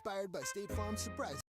inspired by State Farm's surprise.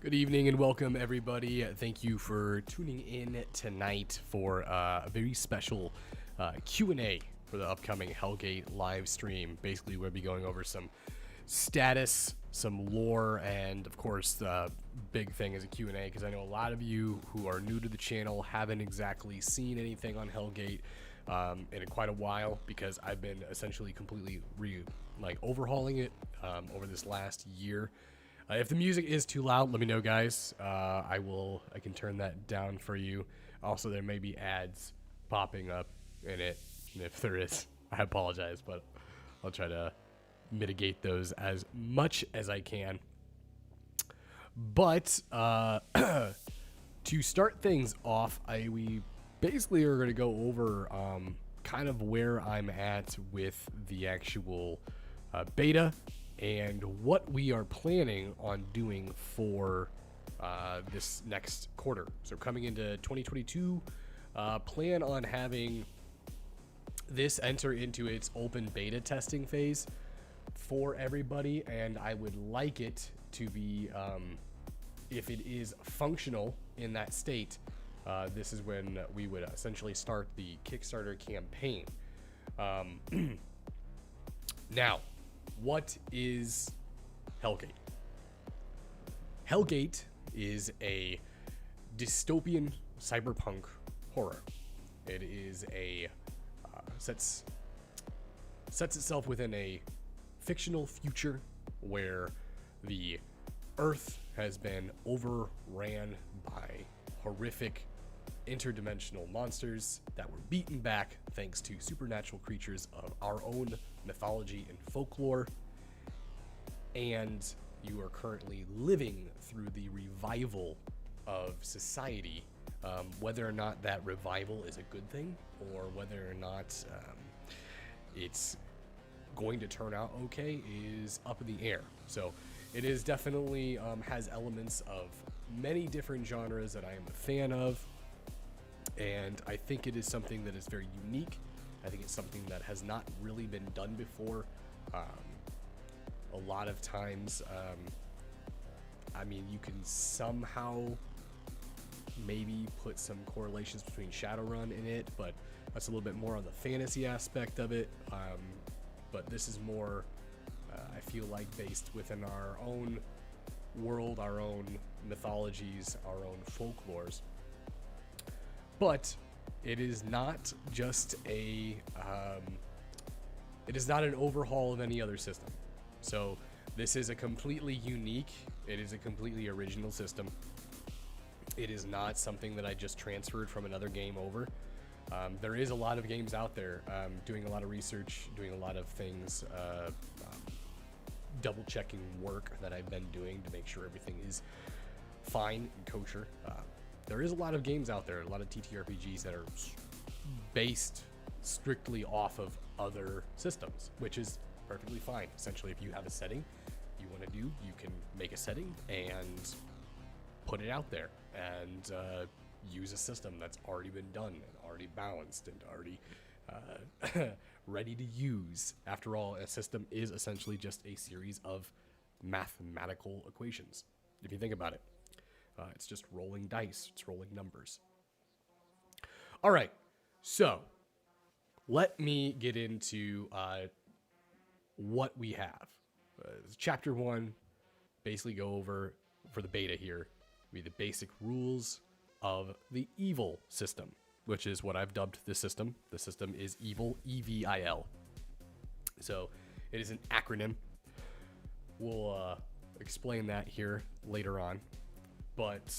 Good evening and welcome everybody. Thank you for tuning in tonight for a very special Q&A for the upcoming Hellgate live stream. Basically, we'll be going over some status, some lore, and of course the big thing is a Q&A because I know a lot of you who are new to the channel haven't exactly seen anything on Hellgate in quite a while because I've been essentially completely overhauling it over this last year. If the music is too loud, let me know, guys. I can turn that down for you. Also, there may be ads popping up in it. And if there is, I apologize, but I'll try to mitigate those as much as I can. But to start things off, we basically are going to go over kind of where I'm at with the actual beta and what we are planning on doing for this next quarter. So coming into 2022, plan on having this enter into its open beta testing phase for everybody, and I would like it to be, if it is functional in that state, this is when we would essentially start the Kickstarter campaign. Now, what is Hellgate? Hellgate is a dystopian cyberpunk horror. It is a sets itself within a fictional future where the Earth has been overran by horrific interdimensional monsters that were beaten back thanks to supernatural creatures of our own mythology and folklore. And you are currently living through the revival of society. Whether or not that revival is a good thing, or whether or not it's going to turn out okay, is up in the air. So it is definitely has elements of many different genres that I am a fan of, and I think it is something that is very unique. I think it's something that has not really been done before. A lot of times, I mean, you can somehow maybe put some correlations between Shadowrun in it, but that's a little bit more on the fantasy aspect of it. But this is more, I feel like, based within our own world, our own mythologies, our own folklores. But it is not just a, it is not an overhaul of any other system. So this is a completely unique, it is a completely original system. It is not something that I just transferred from another game over. There is a lot of games out there, doing a lot of research, doing a lot of things, double checking work that I've been doing to make sure everything is fine and kosher. There is a lot of games out there, a lot of TTRPGs that are based strictly off of other systems, which is perfectly fine. Essentially, if you have a setting you want to do, you can make a setting and put it out there and use a system that's already been done and already balanced and already ready to use. After all, a system is essentially just a series of mathematical equations. If you think about it, it's just rolling dice, it's rolling numbers. All right, so let me get into what we have. Chapter 1, basically go over, for the beta here, be the basic rules of the evil system, which is what I've dubbed this system. The system is evil, EVIL. So it is an acronym. We'll explain that here later on. But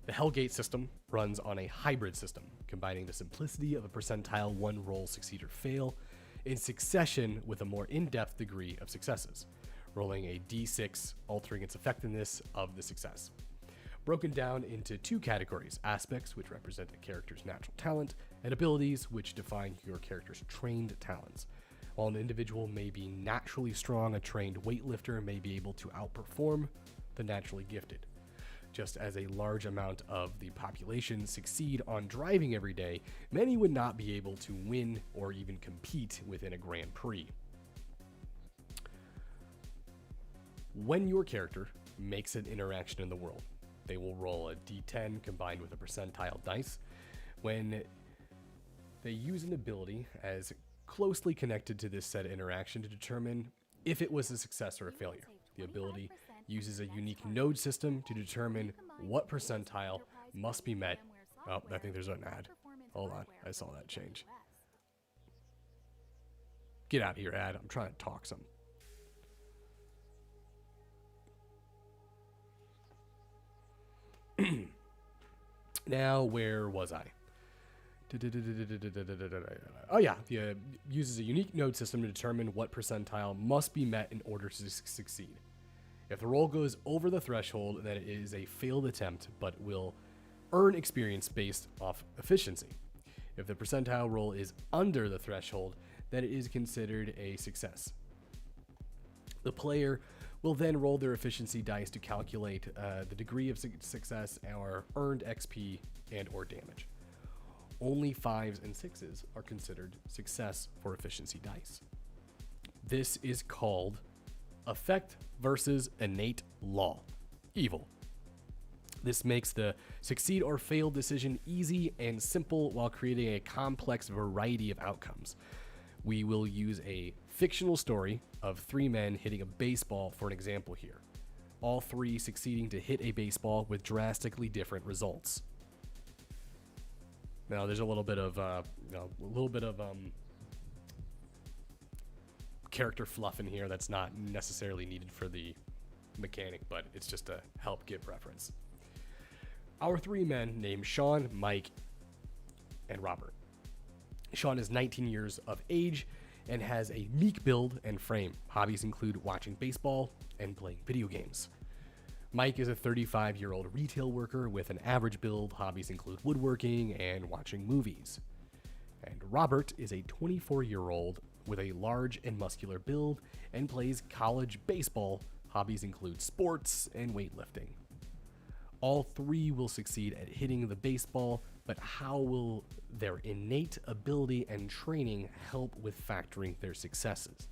the Hellgate system runs on a hybrid system, combining the simplicity of a percentile one roll succeed or fail in succession with a more in-depth degree of successes, rolling a d6, altering its effectiveness of the success. Broken down into two categories: aspects, which represent a character's natural talent, and abilities, which define your character's trained talents. While an individual may be naturally strong, a trained weightlifter may be able to outperform the naturally gifted. Just as a large amount of the population succeed on driving every day, many would not be able to win or even compete within a Grand Prix. When your character makes an interaction in the world, they will roll a d10 combined with a percentile dice. When they use an ability as closely connected to this said interaction to determine if it was a success or a failure. The ability uses a unique node system to determine what percentile must be met. Oh, I think there's an ad. Hold on, I saw that change. Get out of here, ad. I'm trying to talk some. Now, where was I? Oh yeah, uses a unique node system to determine what percentile must be met in order to succeed. If the roll goes over the threshold, then it is a failed attempt, but will earn experience based off efficiency. If the percentile roll is under the threshold, then it is considered a success. The player will then roll their efficiency dice to calculate the degree of success or earned XP and or damage. Only 5s and 6s are considered success for efficiency dice. This is called effect versus innate law. Evil. This makes the succeed or fail decision easy and simple while creating a complex variety of outcomes. We will use a fictional story of 3 men hitting a baseball for an example here. All 3 succeeding to hit a baseball with drastically different results. Now, there's a little bit of character fluff in here that's not necessarily needed for the mechanic, but it's just to help give reference. Our 3 men named Sean, Mike, and Robert. Sean is 19 years of age and has a meek build and frame. Hobbies include watching baseball and playing video games. Mike is a 35-year-old retail worker with an average build. Hobbies include woodworking and watching movies. And Robert is a 24-year-old with a large and muscular build and plays college baseball. Hobbies include sports and weightlifting. All 3 will succeed at hitting the baseball, but how will their innate ability and training help with factoring their successes?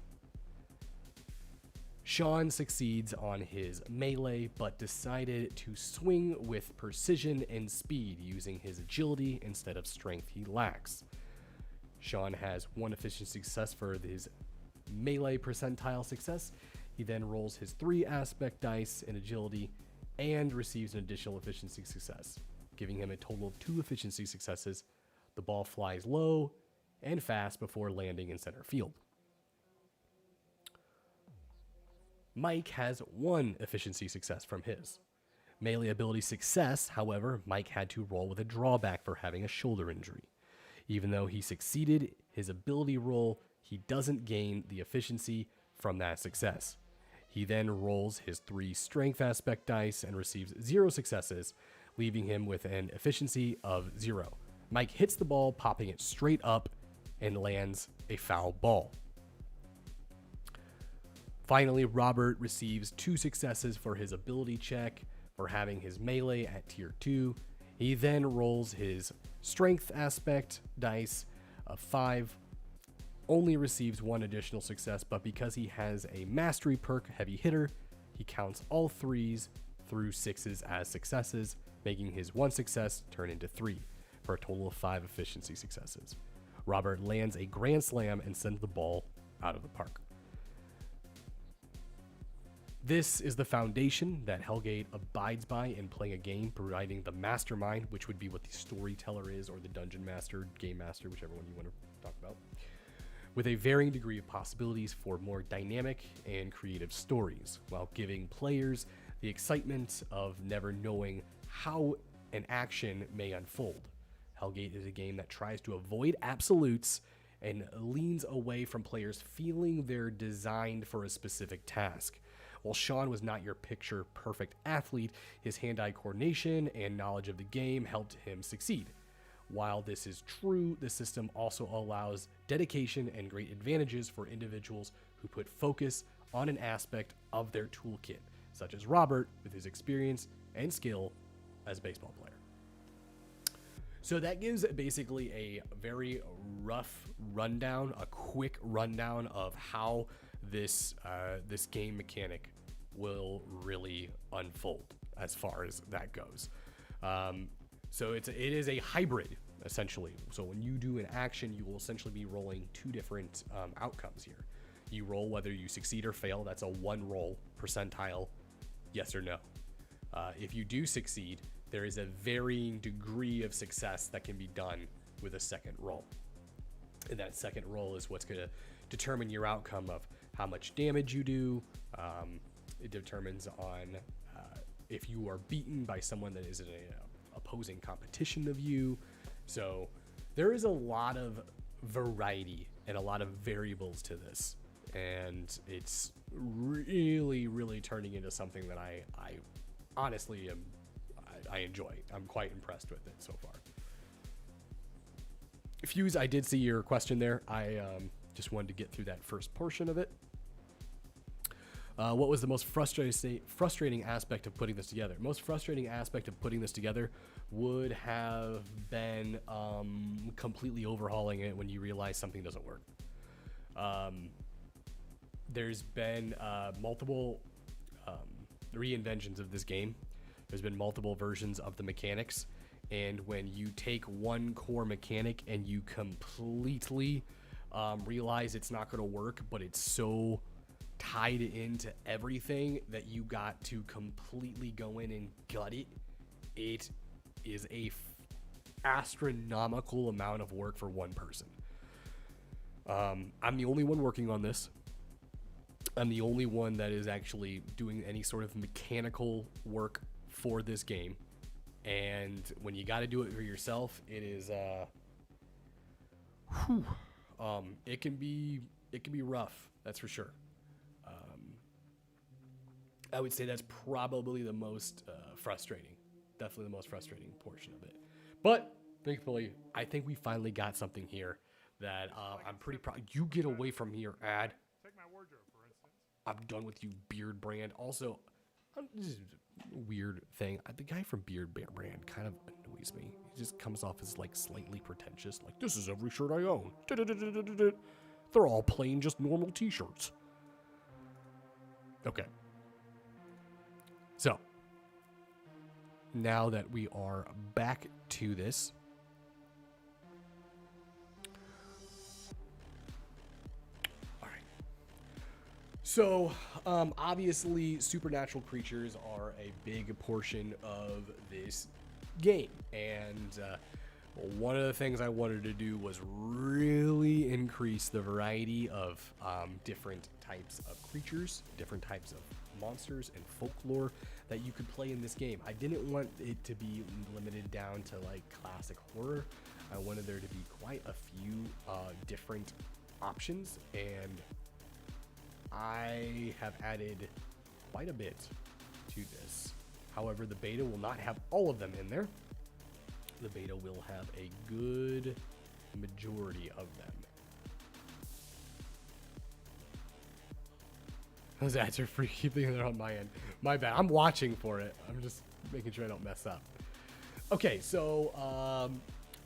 Sean succeeds on his melee, but decided to swing with precision and speed using his agility instead of strength he lacks. Sean has 1 efficiency success for his melee percentile success. He then rolls his 3 aspect dice in agility and receives an additional efficiency success, giving him a total of 2 efficiency successes. The ball flies low and fast before landing in center field. Mike has 1 efficiency success from his melee ability success. However, Mike had to roll with a drawback for having a shoulder injury. Even though he succeeded his ability roll, he doesn't gain the efficiency from that success. He then rolls his 3 strength aspect dice and receives 0 successes, leaving him with an efficiency of 0. Mike hits the ball, popping it straight up, and lands a foul ball. Finally, Robert receives 2 successes for his ability check for having his melee at tier 2. He then rolls his strength aspect dice of 5, only receives 1 additional success, but because he has a mastery perk, heavy hitter, he counts all 3s through 6s as successes, making his 1 success turn into 3, for a total of 5 efficiency successes. Robert lands a grand slam and sends the ball out of the park. This is the foundation that Hellgate abides by in playing a game, providing the mastermind, which would be what the storyteller is, or the dungeon master, game master, whichever one you want to talk about, with a varying degree of possibilities for more dynamic and creative stories, while giving players the excitement of never knowing how an action may unfold. Hellgate is a game that tries to avoid absolutes and leans away from players feeling they're designed for a specific task. While Sean was not your picture-perfect athlete, his hand-eye coordination and knowledge of the game helped him succeed. While this is true, the system also allows dedication and great advantages for individuals who put focus on an aspect of their toolkit, such as Robert with his experience and skill as a baseball player. So that gives basically a very rough rundown, a quick rundown of how this game mechanic will really unfold as far as that goes. So it is a hybrid, essentially. So when you do an action, you will essentially be rolling 2 different outcomes here. You roll whether you succeed or fail. That's a 1 roll percentile, yes or no. If you do succeed, there is a varying degree of success that can be done with a second roll. And that second roll is what's going to determine your outcome of how much damage you do. It determines on if you are beaten by someone that is in an opposing competition of you. So There is a lot of variety and a lot of variables to this, and it's really, really turning into something that I honestly I enjoy. I'm quite impressed with it so far. Fuse, I did see your question there. I just wanted to get through that first portion of it. What was the most frustrating aspect of putting this together? Most frustrating aspect of putting this together would have been completely overhauling it when you realize something doesn't work. There's been multiple reinventions of this game. There's been multiple versions of the mechanics. And when you take one core mechanic and you completely realize it's not going to work, but it's so tied into everything that you got to completely go in and gut it, it is a astronomical amount of work for one person. I'm the only one working on this. I'm the only one that is actually doing any sort of mechanical work for this game. And when you got to do it for yourself, it is it can be rough, that's for sure. I would say that's probably the most frustrating, definitely the most frustrating portion of it. But thankfully, I think we finally got something here that I'm pretty proud. You get away from here, Ad. Take my wardrobe, for instance. I'm done with you, Beard Brand. Also, this is a weird thing. The guy from Beard Brand kind of annoys me. He just comes off as like slightly pretentious. Like, this is every shirt I own. They're all plain, just normal t-shirts. Okay. So, now that we are back to this, all right. So, obviously, supernatural creatures are a big portion of this game, and one of the things I wanted to do was really increase the variety of different types of creatures, different types of monsters and folklore that you could play in this game. I didn't want it to be limited down to like classic horror. I wanted there to be quite a few different options, and I have added quite a bit to this. However, the beta will not have all of them in there. The beta will have a good majority of them. Those ads are free. Keeping it on my end. My bad. I'm watching for it. I'm just making sure I don't mess up. Okay, so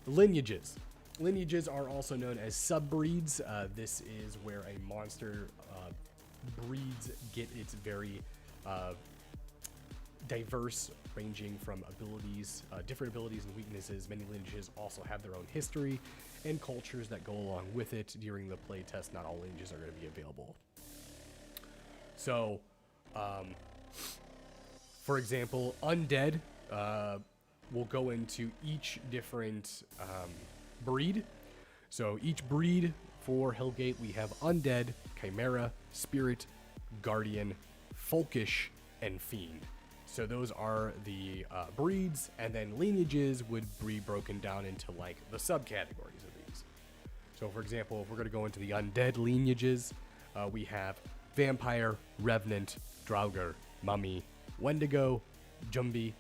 lineages. Lineages are also known as subbreeds. This is where a monster breeds get its very diverse, ranging from abilities, different abilities and weaknesses. Many lineages also have their own history and cultures that go along with it. During the playtest, not all lineages are going to be available. So, for example, undead will go into each different breed. So each breed for Hellgate, we have undead, chimera, spirit, guardian, folkish, and fiend. So those are the breeds, and then lineages would be broken down into like the subcategories of these. So for example, if we're going to go into the undead lineages, we have vampire, revenant, draugr, mummy, wendigo, jumbi,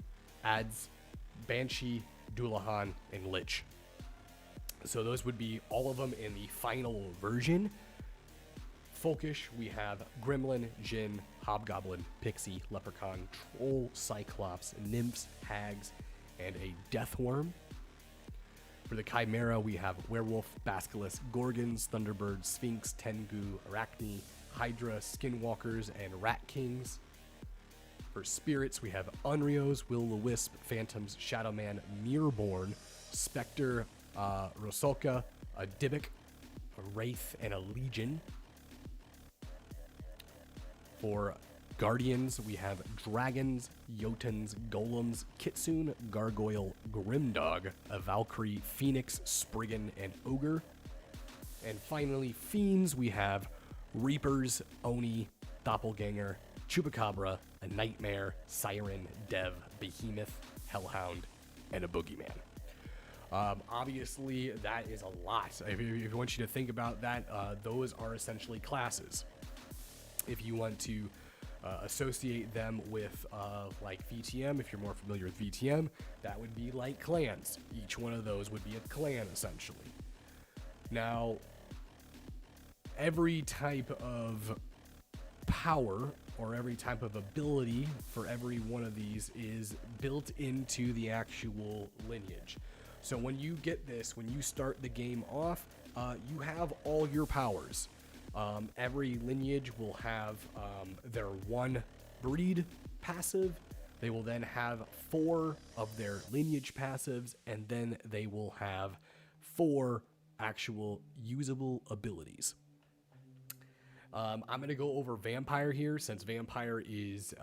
ads, banshee, dullahan, and lich. So those would be all of them in the final version. Folkish, we have gremlin, djinn, hobgoblin, pixie, leprechaun, troll, cyclops, nymphs, hags, and a deathworm. For the chimera, we have werewolf, basilisk, gorgons, thunderbird, sphinx, tengu, arachne, hydra, skinwalkers, and rat kings. For spirits, we have unrios, will-o-wisp, phantoms, shadowman, mirrorborn, specter, rosolka, a dybbuk, a wraith, and a legion. For guardians, we have dragons, jotuns, golems, kitsune, gargoyle, grimdog, a valkyrie, phoenix, spriggan, and ogre. And finally, fiends, we have reapers, oni, doppelganger, chupacabra, a nightmare, siren, dev, behemoth, hellhound, and a boogeyman. Obviously, that is a lot. If you want you to think about that, those are essentially classes. If you want to associate them with like VTM, if you're more familiar with VTM, that would be like clans. Each one of those would be a clan, essentially. Now, every type of power or every type of ability for every one of these is built into the actual lineage. So when you get this, when you start the game off, you have all your powers. Every lineage will have their one breed passive. They will then have 4 of their lineage passives, and then they will have 4 actual usable abilities. I'm going to go over Vampire here, since Vampire is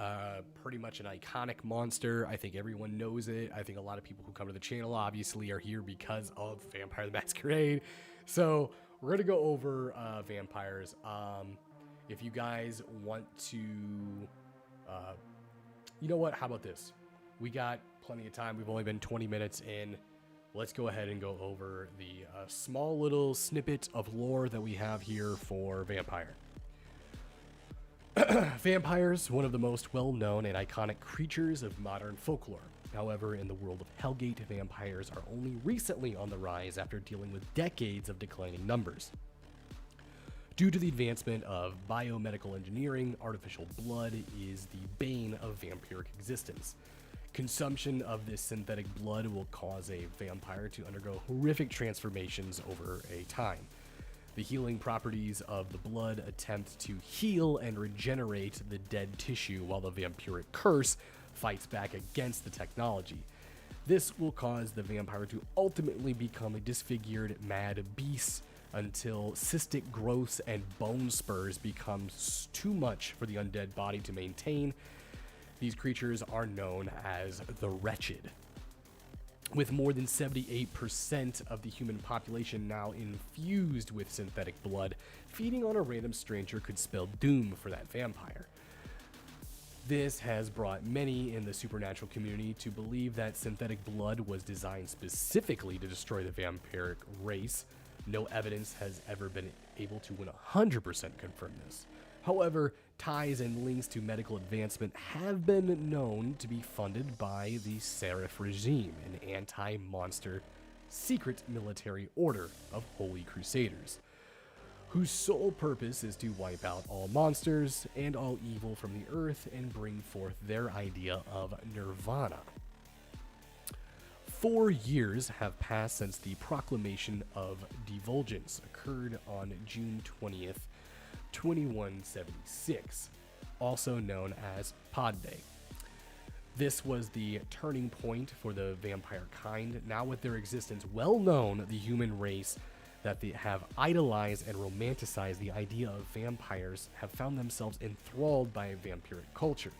pretty much an iconic monster. I think everyone knows it. I think a lot of people who come to the channel obviously are here because of Vampire the Masquerade. So we're going to go over vampires. If you guys want to... you know what? How about this? We got plenty of time. We've only been 20 minutes in. Let's go ahead and go over the small little snippet of lore that we have here for Vampire. Vampires, one of the most well-known and iconic creatures of modern folklore. However, in the world of Hellgate, vampires are only recently on the rise after dealing with decades of declining numbers. Due to the advancement of biomedical engineering, artificial blood is the bane of vampiric existence. Consumption of this synthetic blood will cause a vampire to undergo horrific transformations over a time. The healing properties of the blood attempt to heal and regenerate the dead tissue, while the vampiric curse fights back against the technology. This will cause the vampire to ultimately become a disfigured mad beast until cystic growths and bone spurs becomes too much for the undead body to maintain. These creatures are known as the Wretched. With more than 78% of the human population now infused with synthetic blood, feeding on a random stranger could spell doom for that vampire. This has brought many in the supernatural community to believe that synthetic blood was designed specifically to destroy the vampiric race. No evidence has ever been able to 100% confirm this. However, ties and links to medical advancement have been known to be funded by the Seraph regime, an anti-monster secret military order of Holy Crusaders, whose sole purpose is to wipe out all monsters and all evil from the earth and bring forth their idea of nirvana. 4 years have passed since the proclamation of divulgence occurred on June 20th, 2176, also known as Pod Day. This was the turning point for the vampire kind. Now with their existence well known, the human race that they have idolized and romanticized the idea of vampires have found themselves enthralled by vampiric culture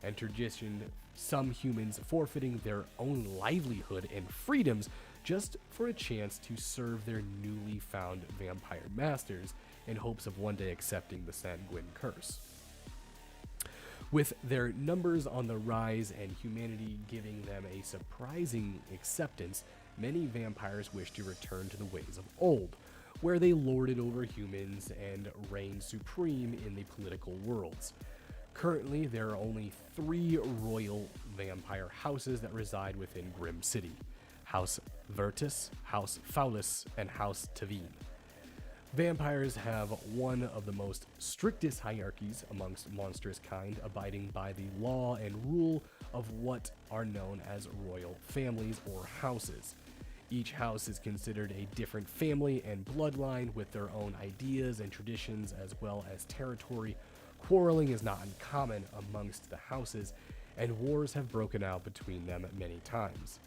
and tradition, some humans forfeiting their own livelihood and freedoms just for a chance to serve their newly found vampire masters in hopes of one day accepting the sanguine curse. With their numbers on the rise and humanity giving them a surprising acceptance, many vampires wish to return to the ways of old, where they lorded over humans and reigned supreme in the political worlds. Currently, there are only 3 royal vampire houses that reside within Grim City: House Virtus, House Faulus, and House Tavine. Vampires have one of the most strictest hierarchies amongst monstrous kind, abiding by the law and rule of what are known as royal families or houses. Each house is considered a different family and bloodline with their own ideas and traditions, as well as territory. Quarreling is not uncommon amongst the houses, and wars have broken out between them many times.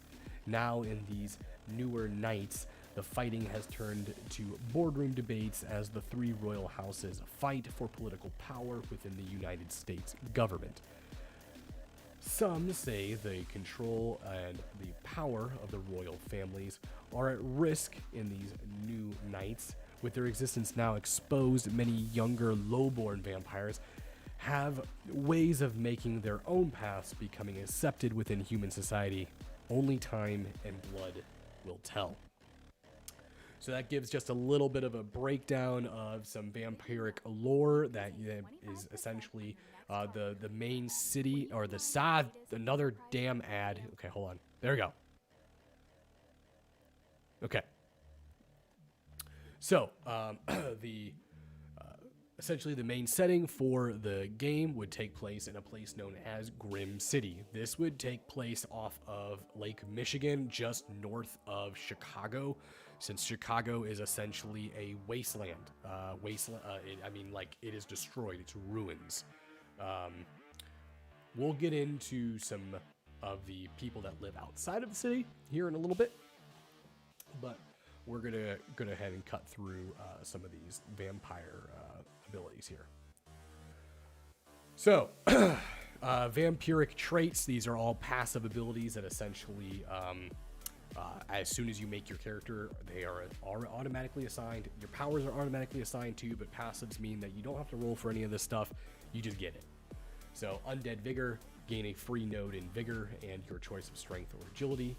Now, in these newer nights, the fighting has turned to boardroom debates as the 3 royal houses fight for political power within the United States government. Some say the control and the power of the royal families are at risk in these new nights. With their existence now exposed, many younger, low-born vampires have ways of making their own paths becoming accepted within human society. Only time and blood will tell. So that gives just a little bit of a breakdown of some vampiric lore that is essentially the main city, or the side. Another damn ad. Okay, hold on. There we go. Okay. So the essentially the main setting for the game would take place in a place known as Grim City. This would take place off of Lake Michigan, just north of Chicago, since Chicago is essentially a wasteland. It is destroyed. It's ruins. We'll get into some of the people that live outside of the city here in a little bit, but we're gonna go ahead and cut through some of these vampire abilities here. So, vampiric traits, these are all passive abilities that essentially, as soon as you make your character, they are automatically assigned. Your powers are automatically assigned to you, but passives mean that you don't have to roll for any of this stuff. You just get it. So, Undead Vigor, gain a free node in Vigor and your choice of Strength or Agility.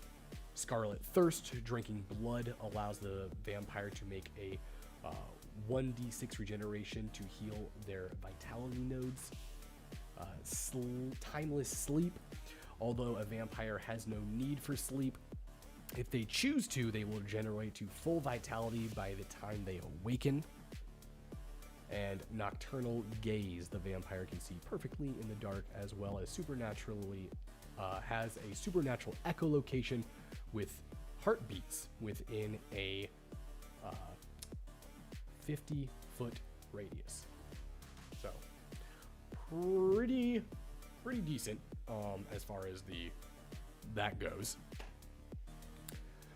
Scarlet Thirst, drinking blood allows the vampire to make a 1d6 regeneration to heal their vitality nodes. Timeless Sleep, although a vampire has no need for sleep, if they choose to, they will regenerate to full vitality by the time they awaken. And Nocturnal Gaze, the vampire can see perfectly in the dark, as well as has a supernatural echolocation with heartbeats within a 50-foot radius. So pretty decent as far as that goes.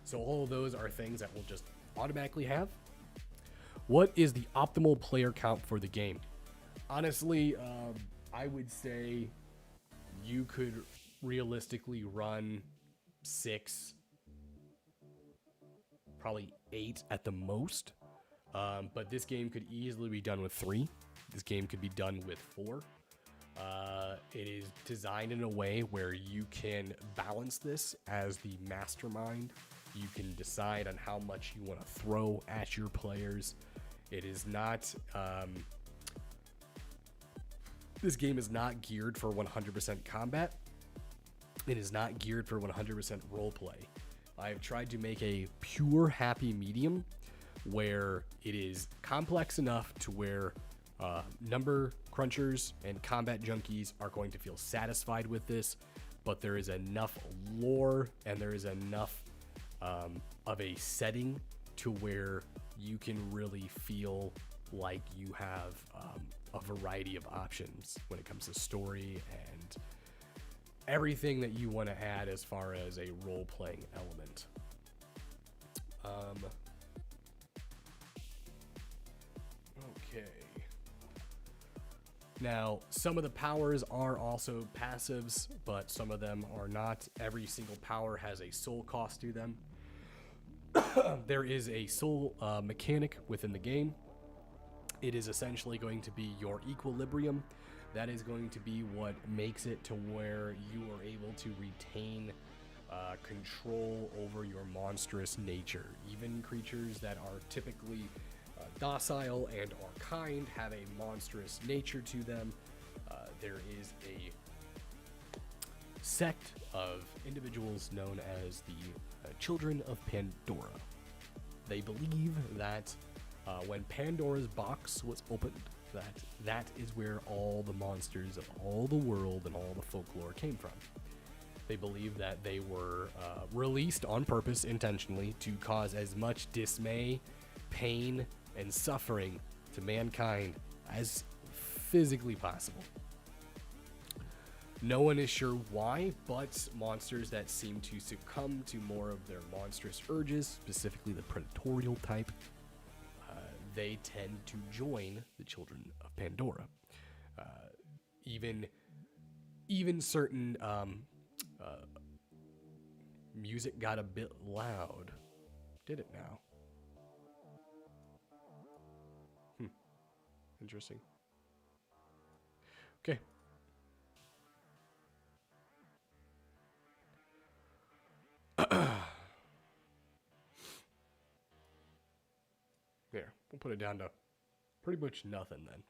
So all of those are things that we'll just automatically have. What is the optimal player count for the game? Honestly, I would say you could realistically run 6, probably 8 at the most. But this game could easily be done with 3. This game could be done with 4. It is designed in a way where you can balance this as the mastermind. You can decide on how much you want to throw at your players. It is not... this game is not geared for 100% combat. It is not geared for 100% roleplay. I've tried to make a pure happy medium where it is complex enough to where number crunchers and combat junkies are going to feel satisfied with this, but there is enough lore and there is enough of a setting to where you can really feel like you have a variety of options when it comes to story and everything that you want to add as far as a role-playing element. Okay. Now, some of the powers are also passives, but some of them are not. Every single power has a soul cost to them. There is a soul mechanic within the game. It is essentially going to be your equilibrium. That is going to be what makes it to where you are able to retain control over your monstrous nature. Even creatures that are typically docile and are kind have a monstrous nature to them. There is a sect of individuals known as the Children of Pandora. They believe that when Pandora's box was opened, that is where all the monsters of all the world and all the folklore came from. They believe that they were released on purpose, intentionally, to cause as much dismay, pain, and suffering to mankind as physically possible. No one is sure why, but monsters that seem to succumb to more of their monstrous urges, specifically the predatorial type, they tend to join the Children of Pandora. Even certain music got a bit loud. Did it now? Interesting. Okay. put it down to pretty much nothing then.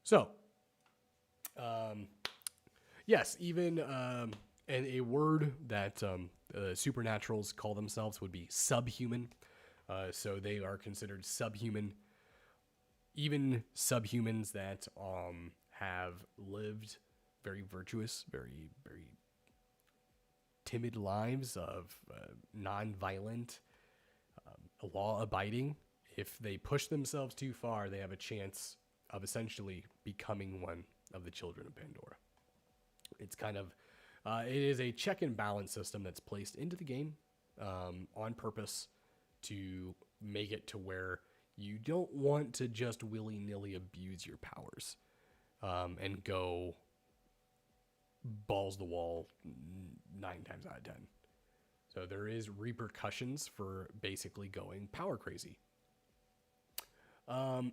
So, yes, even and a word that supernaturals call themselves would be subhuman. So they are considered subhuman. Even subhumans that have lived very virtuous, very, very timid lives of non-violent, law-abiding, if they push themselves too far, they have a chance of essentially becoming one of the children of Pandora. It's kind of, it is a check and balance system that's placed into the game on purpose to make it to where you don't want to just willy-nilly abuse your powers and go balls to the wall 9 times out of 10. So there is repercussions for basically going power crazy. Now,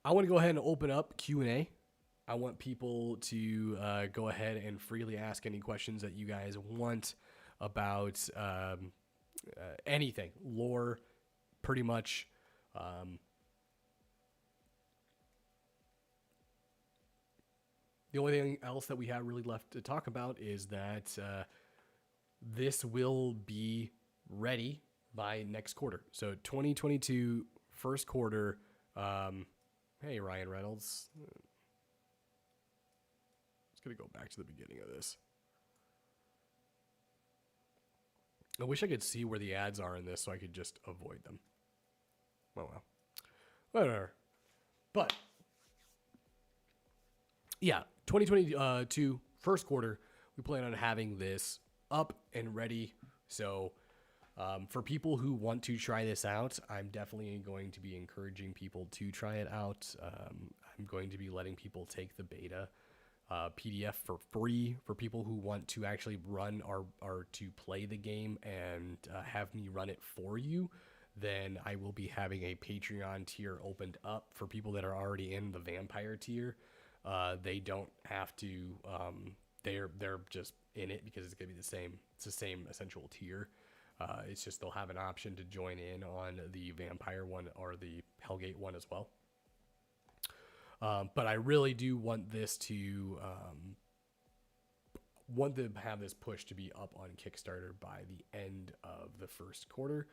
I want to go ahead and open up Q&A. I want people to go ahead and freely ask any questions that you guys want about anything, lore, pretty much. The only thing else that we have really left to talk about is that this will be ready by next quarter. So 2022 first quarter. Hey, Ryan Reynolds. Just going to go back to the beginning of this. I wish I could see where the ads are in this so I could just avoid them. Oh, well. Whatever. But, yeah, 2022 first quarter, we plan on having this up and ready. So, for people who want to try this out, I'm definitely going to be encouraging people to try it out. I'm going to be letting people take the beta PDF for free for people who want to actually run or to play the game and have me run it for you. Then I will be having a Patreon tier opened up for people that are already in the vampire tier. They don't have to. They're just in it because it's gonna be the same. It's the same essential tier. It's just they'll have an option to join in on the vampire one or the Hellgate one as well. But I really do want this to have this push to be up on Kickstarter by the end of the first quarter,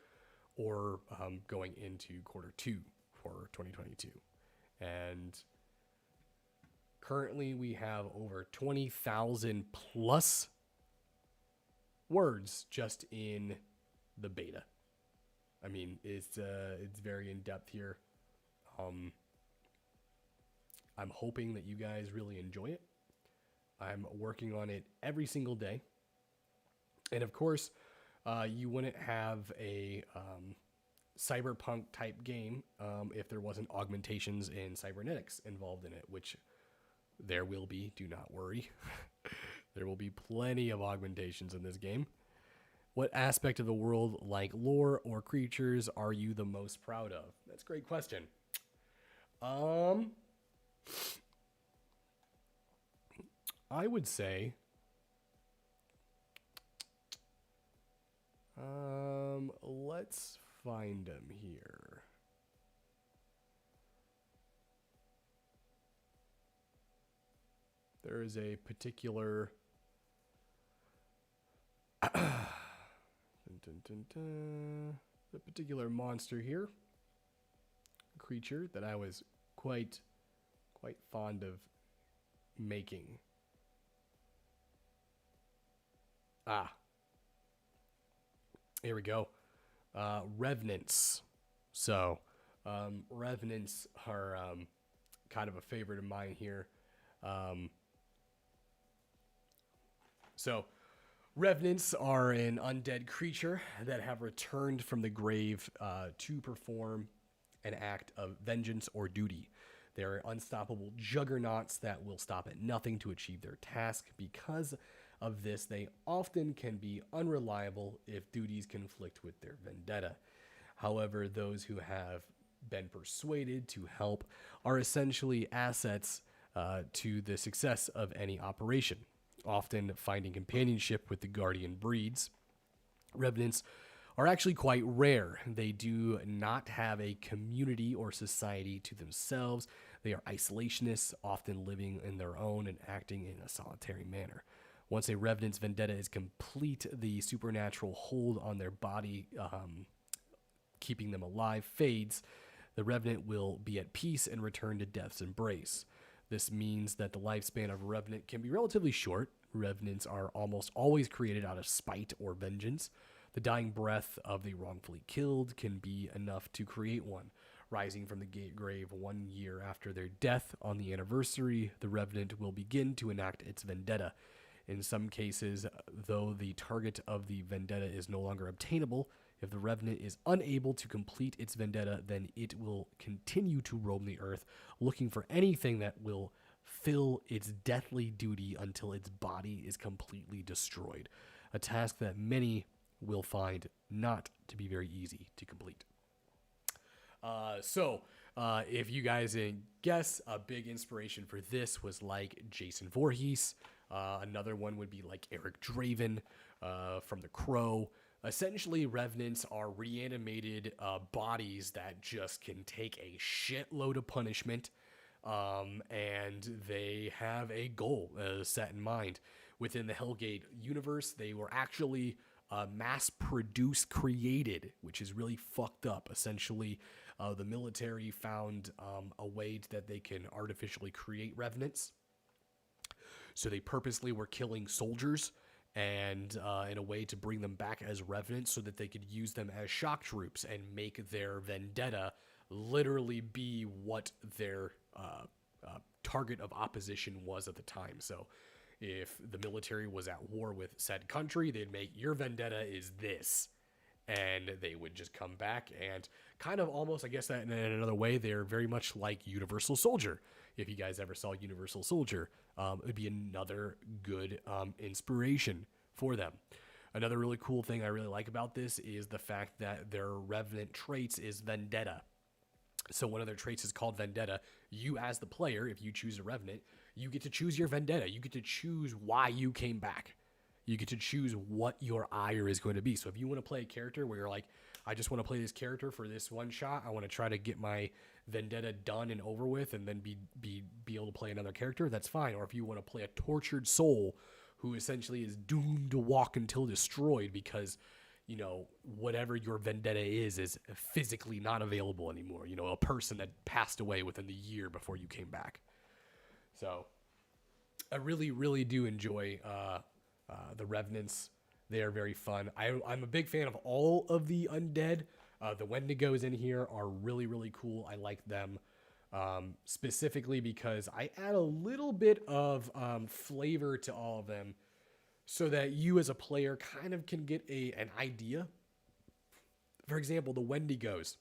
or going into quarter 2 for 2022. And currently we have over 20,000 plus words just in the beta. I mean, it's very in depth here. I'm hoping that you guys really enjoy it. I'm working on it every single day. And of course, you wouldn't have a cyberpunk type game if there wasn't augmentations and cybernetics involved in it, which there will be, do not worry. There will be plenty of augmentations in this game. What aspect of the world, like lore or creatures, are you the most proud of? That's a great question. I would say let's find them here. There is a particular the particular monster here, creature that I was quite fond of making. Here we go. Revenants. So, revenants are kind of a favorite of mine here. So, revenants are an undead creature that have returned from the grave to perform an act of vengeance or duty. They are unstoppable juggernauts that will stop at nothing to achieve their task. Because of this, they often can be unreliable if duties conflict with their vendetta. However, those who have been persuaded to help are essentially assets to the success of any operation, often finding companionship with the guardian breeds. Revenants are actually quite rare. They do not have a community or society to themselves. They are isolationists, often living in their own and acting in a solitary manner. Once a Revenant's vendetta is complete, the supernatural hold on their body, keeping them alive, fades. The Revenant will be at peace and return to death's embrace. This means that the lifespan of a Revenant can be relatively short. Revenants are almost always created out of spite or vengeance. The dying breath of the wrongfully killed can be enough to create one. Rising from the grave 1 year after their death on the anniversary, the Revenant will begin to enact its vendetta. In some cases, though the target of the vendetta is no longer obtainable, if the Revenant is unable to complete its vendetta, then it will continue to roam the earth, looking for anything that will fill its deathly duty until its body is completely destroyed. A task that many will find not to be very easy to complete. If you guys didn't guess, a big inspiration for this was like Jason Voorhees. Another one would be like Eric Draven from The Crow. Essentially, Revenants are reanimated bodies that just can take a shitload of punishment, and they have a goal set in mind. Within the Hellgate universe, they were actually mass-produced, created, which is really fucked up. Essentially, the military found a way that they can artificially create Revenants. So they purposely were killing soldiers and in a way to bring them back as Revenants so that they could use them as shock troops and make their vendetta literally be what their target of opposition was at the time. So if the military was at war with said country, they'd make your vendetta is this. And they would just come back and kind of almost, I guess that in another way, they're very much like Universal Soldier. If you guys ever saw Universal Soldier, it would be another good inspiration for them. Another really cool thing I really like about this is the fact that their Revenant traits is Vendetta. So one of their traits is called Vendetta. You as the player, if you choose a Revenant, you get to choose your Vendetta. You get to choose why you came back. You get to choose what your ire is going to be. So if you want to play a character where you're like, I just want to play this character for this one shot, I want to try to get my vendetta done and over with and then be able to play another character, that's fine. Or if you want to play a tortured soul who essentially is doomed to walk until destroyed because, you know, whatever your vendetta is physically not available anymore. You know, a person that passed away within the year before you came back. So I really, really do enjoy the Revenants. They are very fun. I'm a big fan of all of the undead. The Wendigos in here are really, really cool. I like them specifically because I add a little bit of flavor to all of them so that you as a player kind of can get an idea. For example, the Wendigos.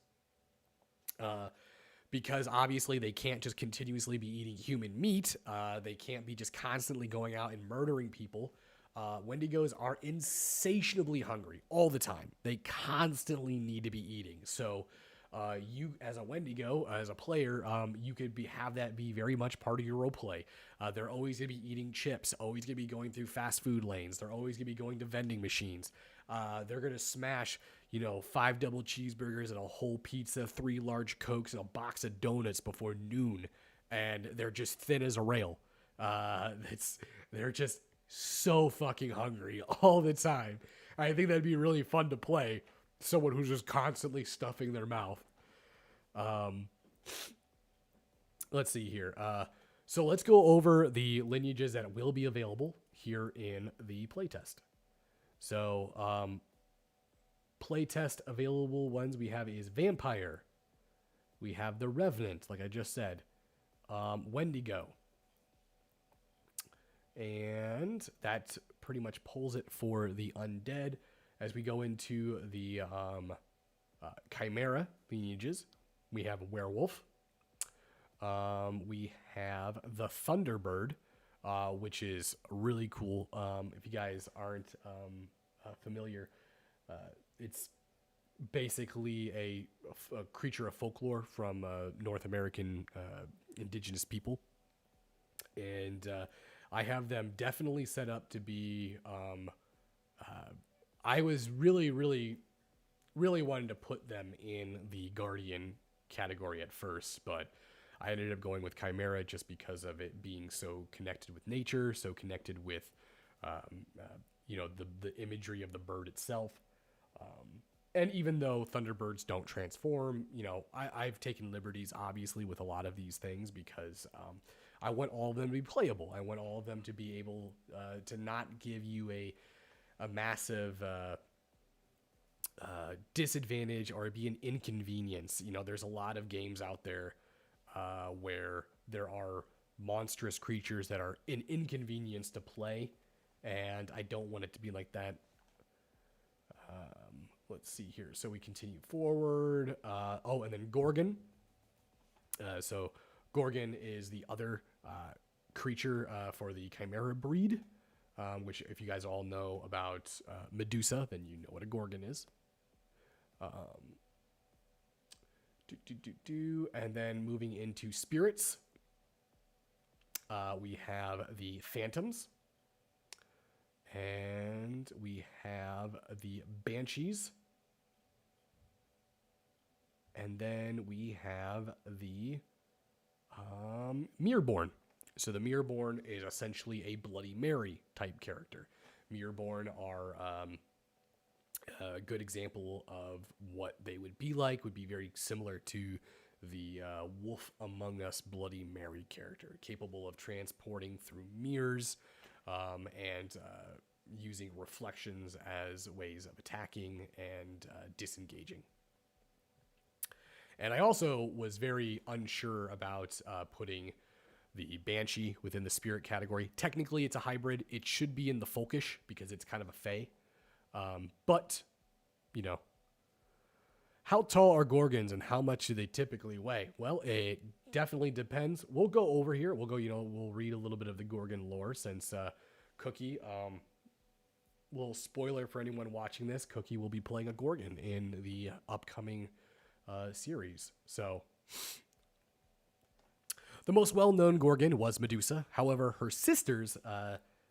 Because obviously they can't just continuously be eating human meat. They can't be just constantly going out and murdering people. Wendigos are insatiably hungry all the time. They constantly need to be eating. So you as a Wendigo, as a player, you could have that be very much part of your role play. They're always going to be eating chips, always going to be going through fast food lanes. They're always going to be going to vending machines. They're going to smash, 5 double cheeseburgers and a whole pizza, 3 large Cokes, and a box of donuts before noon. And they're just thin as a rail. They're just so fucking hungry all the time. I think that'd be really fun to play. Someone who's just constantly stuffing their mouth. Let's see here. So let's go over the lineages that will be available here in the playtest. So playtest available ones we have is Vampire. We have the Revenant, like I just said. Wendigo. And that pretty much pulls it for the undead. As we go into the Chimera lineages, we have a Werewolf. We have the Thunderbird, which is really cool. If you guys aren't familiar, it's basically a creature of folklore from North American indigenous people. And I have them definitely set up to be I was really wanting to put them in the Guardian category at first, but I ended up going with Chimera just because of it being so connected with nature, so connected with, the imagery of the bird itself. And even though Thunderbirds don't transform, I've taken liberties, obviously, with a lot of these things because I want all of them to be playable. I want all of them to be able to not give you a massive disadvantage or be an inconvenience. There's a lot of games out there where there are monstrous creatures that are an inconvenience to play, and I don't want it to be like that. Let's see here. So we continue forward. And then Gorgon. So Gorgon is the other creature for the Chimera breed, which if you guys all know about Medusa, then you know what a Gorgon is. And then moving into spirits, we have the Phantoms. And we have the Banshees. And then we have the Mirrorborn. So the Mirrorborn is essentially a Bloody Mary type character. Mirrorborn are a good example of what they would be like, would be very similar to the Wolf Among Us Bloody Mary character, capable of transporting through mirrors, and using reflections as ways of attacking and disengaging. And I also was very unsure about putting the Banshee within the spirit category. Technically, it's a hybrid. It should be in the Folkish because it's kind of a fae. But, how tall are Gorgons and how much do they typically weigh? Well, it definitely depends. We'll go over here. We'll read a little bit of the Gorgon lore since Cookie, little spoiler for anyone watching this, Cookie will be playing a Gorgon in the upcoming series. So the most well-known Gorgon was Medusa. However, her sisters,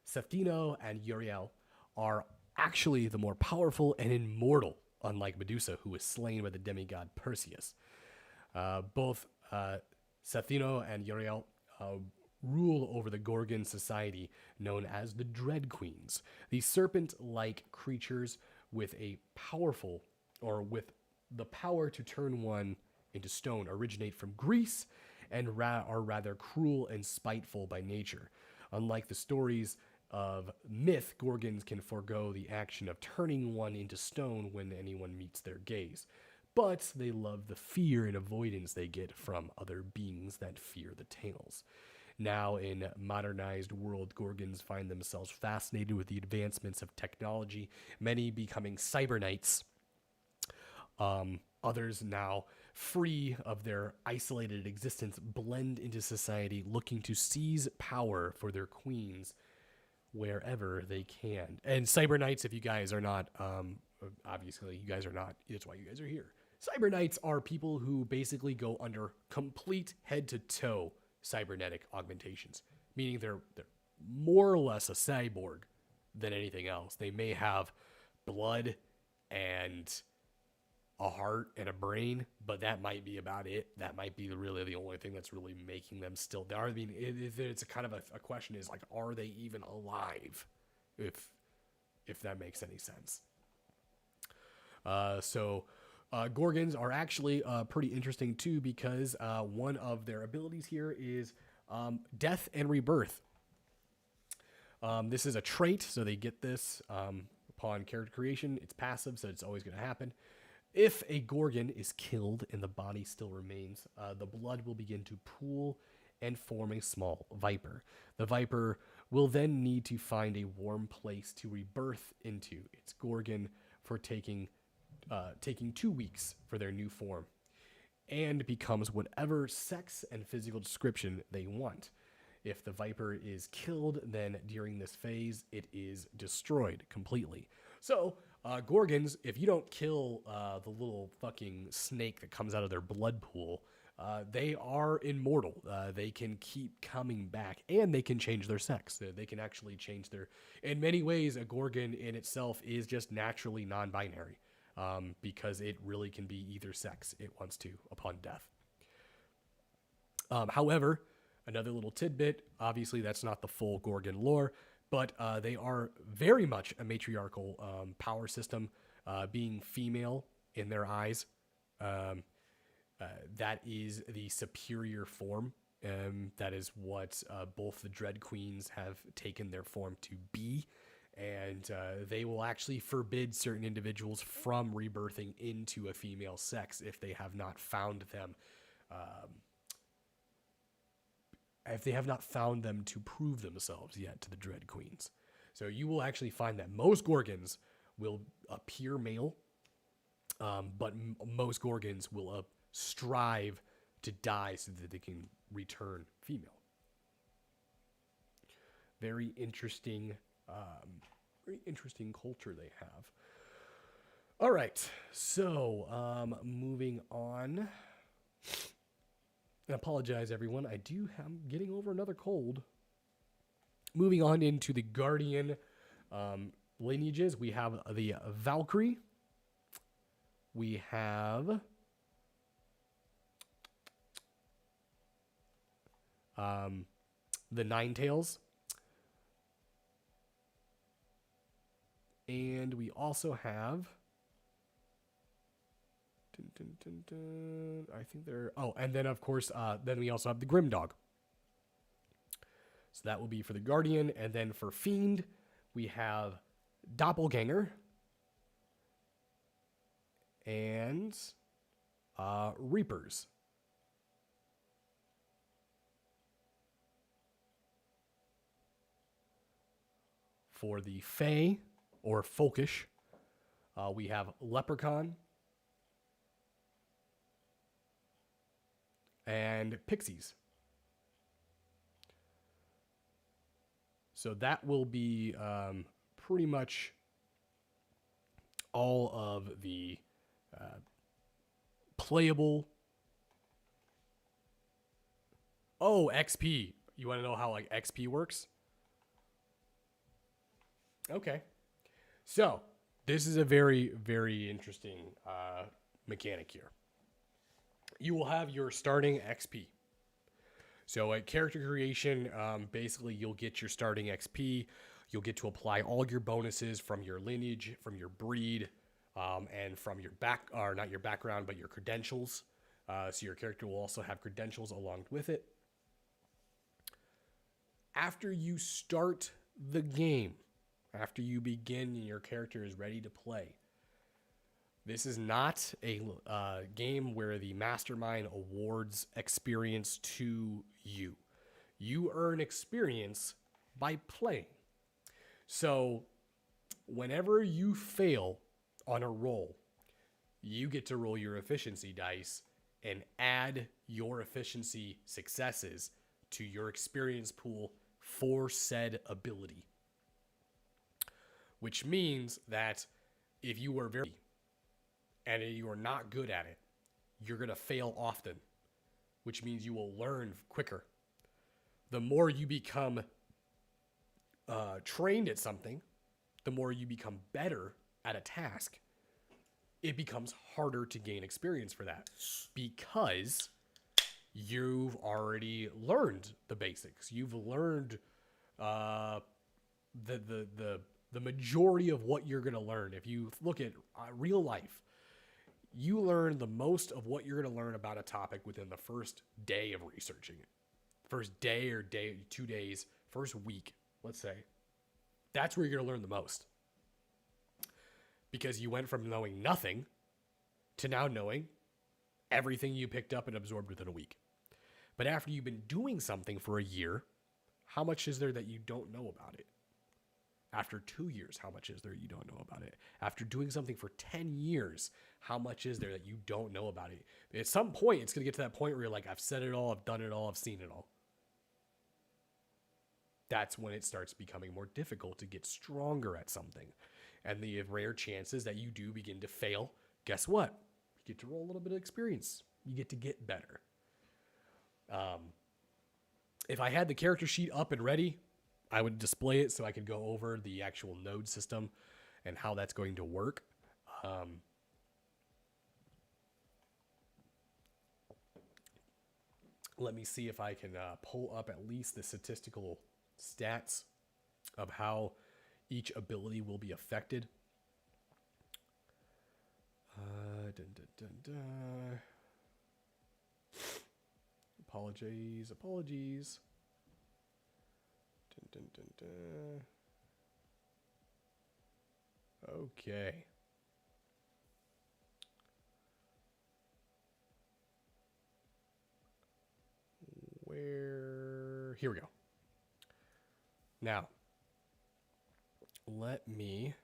Sefino and Uriel, are actually the more powerful and immortal, unlike Medusa, who was slain by the demigod Perseus. Both Sefino and Uriel rule over the Gorgon society known as the Dread Queens. These serpent-like creatures with the power to turn one into stone originate from Greece and are rather cruel and spiteful by nature. Unlike the stories of myth, Gorgons can forego the action of turning one into stone when anyone meets their gaze. But they love the fear and avoidance they get from other beings that fear the tales. Now, in modernized world, Gorgons find themselves fascinated with the advancements of technology, many becoming cyber knights. Others now, free of their isolated existence, blend into society, looking to seize power for their queens wherever they can. And cyber knights, if you guys are not, obviously you guys are not, that's why you guys are here. Cyber knights are people who basically go under complete head-to-toe cybernetic augmentations, meaning they're more or less a cyborg than anything else. They may have blood and a heart and a brain, but that might be about it. That might be really the only thing that's really making them still there. I mean, it's a kind of a question is like, are they even alive? If that makes any sense. Gorgons are actually pretty interesting too, because one of their abilities here is death and rebirth. This is a trait, so they get this upon character creation. It's passive, so it's always going to happen. If a Gorgon is killed and the body still remains, the blood will begin to pool and form a small viper. The viper will then need to find a warm place to rebirth into. Its Gorgon for taking 2 weeks for their new form, and becomes whatever sex and physical description they want. If the viper is killed, then during this phase, it is destroyed completely. So, Gorgons, if you don't kill the little fucking snake that comes out of their blood pool, they are immortal. They can keep coming back, and they can change their sex. They can actually change their... In many ways, a Gorgon in itself is just naturally non-binary, because it really can be either sex it wants to upon death. However, another little tidbit, obviously that's not the full Gorgon lore, but they are very much a matriarchal power system, being female in their eyes. That is the superior form. That is what both the Dread Queens have taken their form to be. And they will actually forbid certain individuals from rebirthing into a female sex if they have not found them. If they have not found them to prove themselves yet to the Dread Queens. So you will actually find that most Gorgons will appear male, but most Gorgons will strive to die so that they can return female. Very interesting culture they have. All right, so moving on. I apologize, everyone. I'm getting over another cold. Moving on into the Guardian lineages, we have the Valkyrie. We have the Ninetails. And we also have... I think they're... Oh, and then, of course, then we also have the Grimdog. So that will be for the Guardian. And then for Fiend, we have Doppelganger. And Reapers. For the Fae, or Folkish, we have Leprechaun. And Pixies. So that will be pretty much all of the playable... Oh, XP. You want to know how like XP works? Okay. So this is a very, very interesting mechanic here. You will have your starting XP. So at character creation, basically you'll get your starting XP. You'll get to apply all your bonuses from your lineage, from your breed, and from your not your background, but your credentials. So your character will also have credentials along with it. After you start the game, after you begin and your character is ready to play, this is not a game where the mastermind awards experience to you. You earn experience by playing. So whenever you fail on a roll, you get to roll your efficiency dice and add your efficiency successes to your experience pool for said ability. Which means that if you were very... and you are not good at it, you're going to fail often, which means you will learn quicker. The more you become trained at something, the more you become better at a task, it becomes harder to gain experience for that because you've already learned the basics. You've learned the majority of what you're going to learn. If you look at real life, you learn the most of what you're going to learn about a topic within the first day of researching it. First day or 2 days, first week, let's say. That's where you're going to learn the most. Because you went from knowing nothing to now knowing everything you picked up and absorbed within a week. But after you've been doing something for a year, how much is there that you don't know about it? After 2 years, how much is there you don't know about it? After doing something for 10 years, how much is there that you don't know about it? At some point, it's going to get to that point where you're like, I've said it all, I've done it all, I've seen it all. That's when it starts becoming more difficult to get stronger at something. And the rare chances that you do begin to fail, guess what? You get to roll a little bit of experience. You get to get better. If I had the character sheet up and ready, I would display it so I could go over the actual node system and how that's going to work. Let me see if I can pull up at least the statistical stats of how each ability will be affected. Apologies. Okay. Here we go. Now, let me...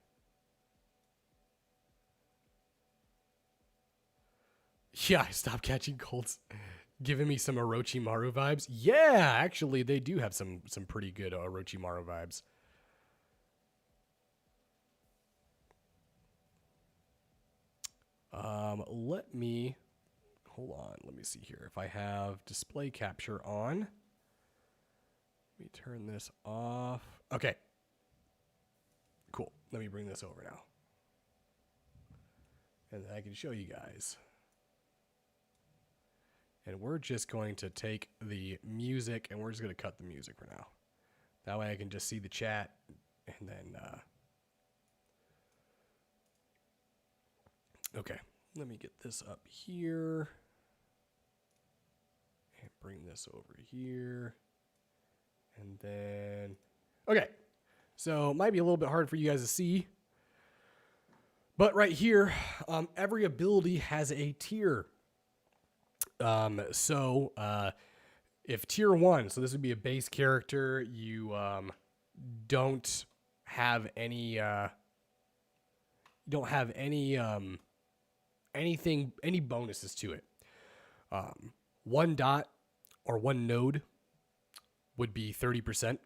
Yeah, I stopped catching colds. Giving me some Orochimaru vibes. Yeah, actually, they do have some pretty good Orochimaru vibes. Let me... Hold on, let me see here. If I have display capture on... Let me turn this off. Okay. Cool. Let me bring this over now. And then I can show you guys. And we're just going to take the music and we're just going to cut the music for now. That way I can just see the chat and then... Okay. Let me get this up here. And bring this over here. And then, okay, so it might be a little bit hard for you guys to see, but right here, every ability has a tier. If tier 1, so this would be a base character, you don't have any any bonuses to it. 1 dot or 1 node would be 30%.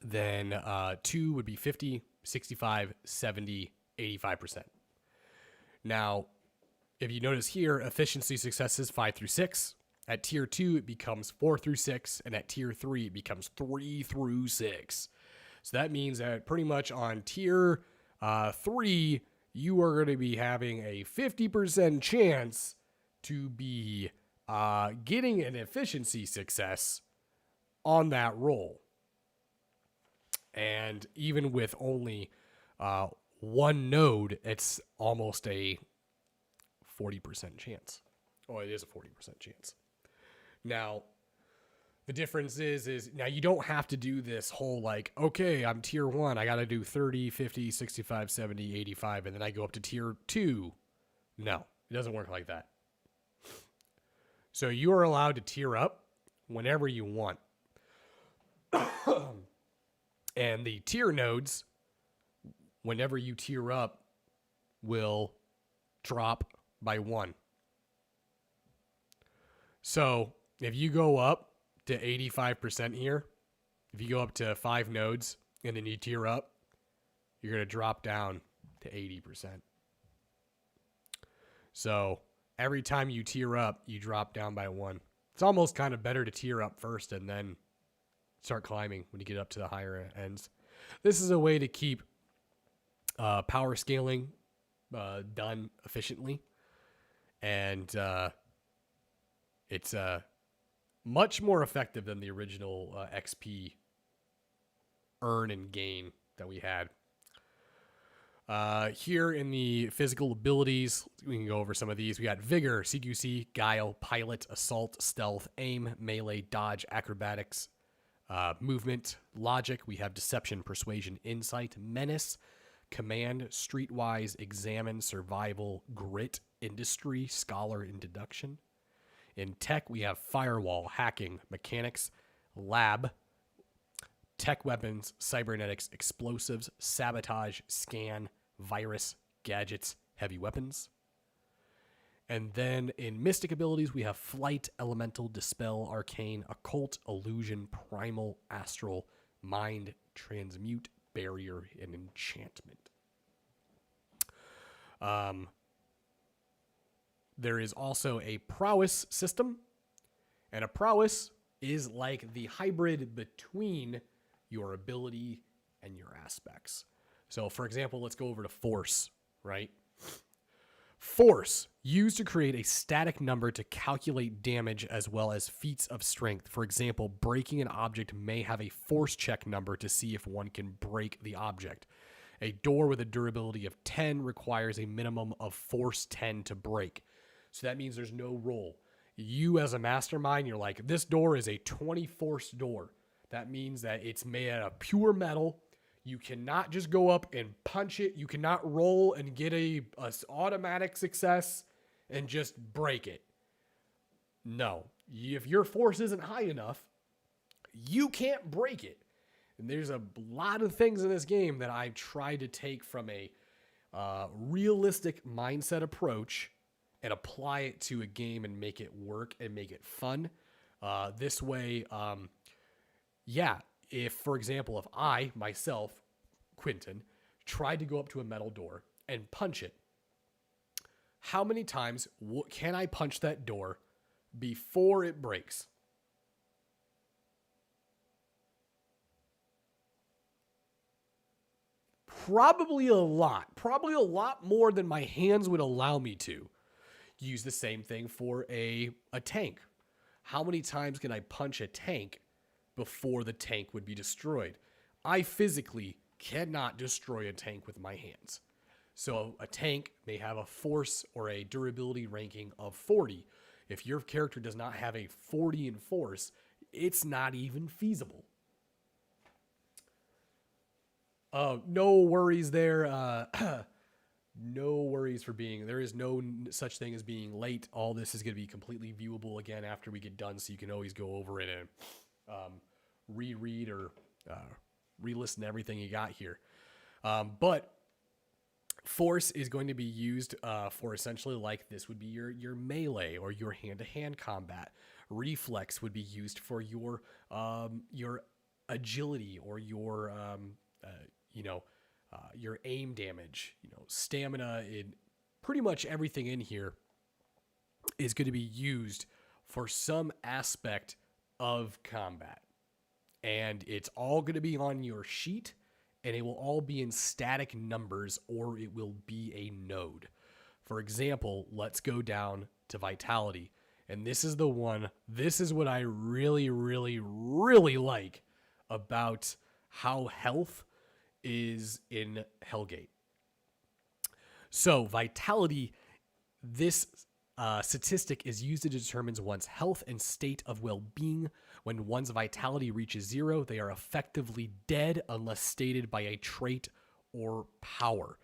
Then 2 would be 50, 65, 70, 85%. Now, if you notice here, efficiency successes 5 through 6. At tier 2, it becomes 4 through 6. And at tier 3, it becomes 3 through 6. So that means that pretty much on tier 3, you are going to be having a 50% chance to be getting an efficiency success on that roll. And even with only 1 node, it's almost a 40% chance. Oh, it is a 40% chance. Now, the difference is now you don't have to do this whole like, okay, I'm tier 1. I got to do 30, 50, 65, 70, 85, and then I go up to tier 2. No, it doesn't work like that. So you are allowed to tier up whenever you want. And the tier nodes, whenever you tier up, will drop by 1. So if you go up to 85% here, if you go up to 5 nodes and then you tier up, you're going to drop down to 80%. So every time you tier up, you drop down by 1. It's almost kind of better to tier up first and then start climbing when you get up to the higher ends. This is a way to keep power scaling done efficiently. And it's much more effective than the original XP earn and gain that we had. Here in the physical abilities, we can go over some of these. We got Vigor, CQC, Guile, Pilot, Assault, Stealth, Aim, Melee, Dodge, Acrobatics, Movement, Logic. We have Deception, Persuasion, Insight, Menace, Command, Streetwise, Examine, Survival, Grit, Industry, Scholar, and Deduction. In Tech, we have Firewall, Hacking, Mechanics, Lab, Tech Weapons, Cybernetics, Explosives, Sabotage, Scan, Virus, Gadgets, Heavy Weapons. And then in Mystic abilities, we have Flight, Elemental, Dispel, Arcane, Occult, Illusion, Primal, Astral, Mind, Transmute, Barrier, and Enchantment. There is also a Prowess system, And a prowess is like the hybrid between your ability and your aspects. So, for example, let's go over to force, right? Force, used to create a static number to calculate damage as well as feats of strength. For example, breaking an object may have a force check number to see if one can break the object. A door with a durability of 10 requires a minimum of force 10 to break. So that means there's no roll. You as a mastermind, you're like, this door is a 20 force door. That means that it's made out of pure metal. You cannot just go up and punch it. You cannot roll and get a automatic success and just break it. No. If your force isn't high enough, you can't break it. And there's a lot of things in this game that I've tried to take from a realistic mindset approach and apply it to a game and make it work and make it fun. This way, if, for example, if I, myself, Quentin, tried to go up to a metal door and punch it, how many times can I punch that door before it breaks? Probably a lot more than my hands would allow me to. Use the same thing for a tank. How many times can I punch a tank before the tank would be destroyed? I physically cannot destroy a tank with my hands. So a tank may have a force or a durability ranking of 40. If your character does not have a 40 in force, it's not even feasible. No worries there. No worries for there is no such thing as being late. All this is going to be completely viewable again after we get done, so you can always go over it and reread or re-listen to everything you got here. But force is going to be used for essentially like this would be your melee or your hand-to-hand combat. Reflex would be used for your agility or your aim damage. Stamina, in pretty much everything in here is going to be used for some aspect of combat. And it's all going to be on your sheet, and it will all be in static numbers, or it will be a node. For example, let's go down to Vitality. And this is what I really, really, really like about how health is in Hellgate. So Vitality, this statistic is used to determine one's health and state of well-being. When one's vitality reaches 0, they are effectively dead unless stated by a trait or power.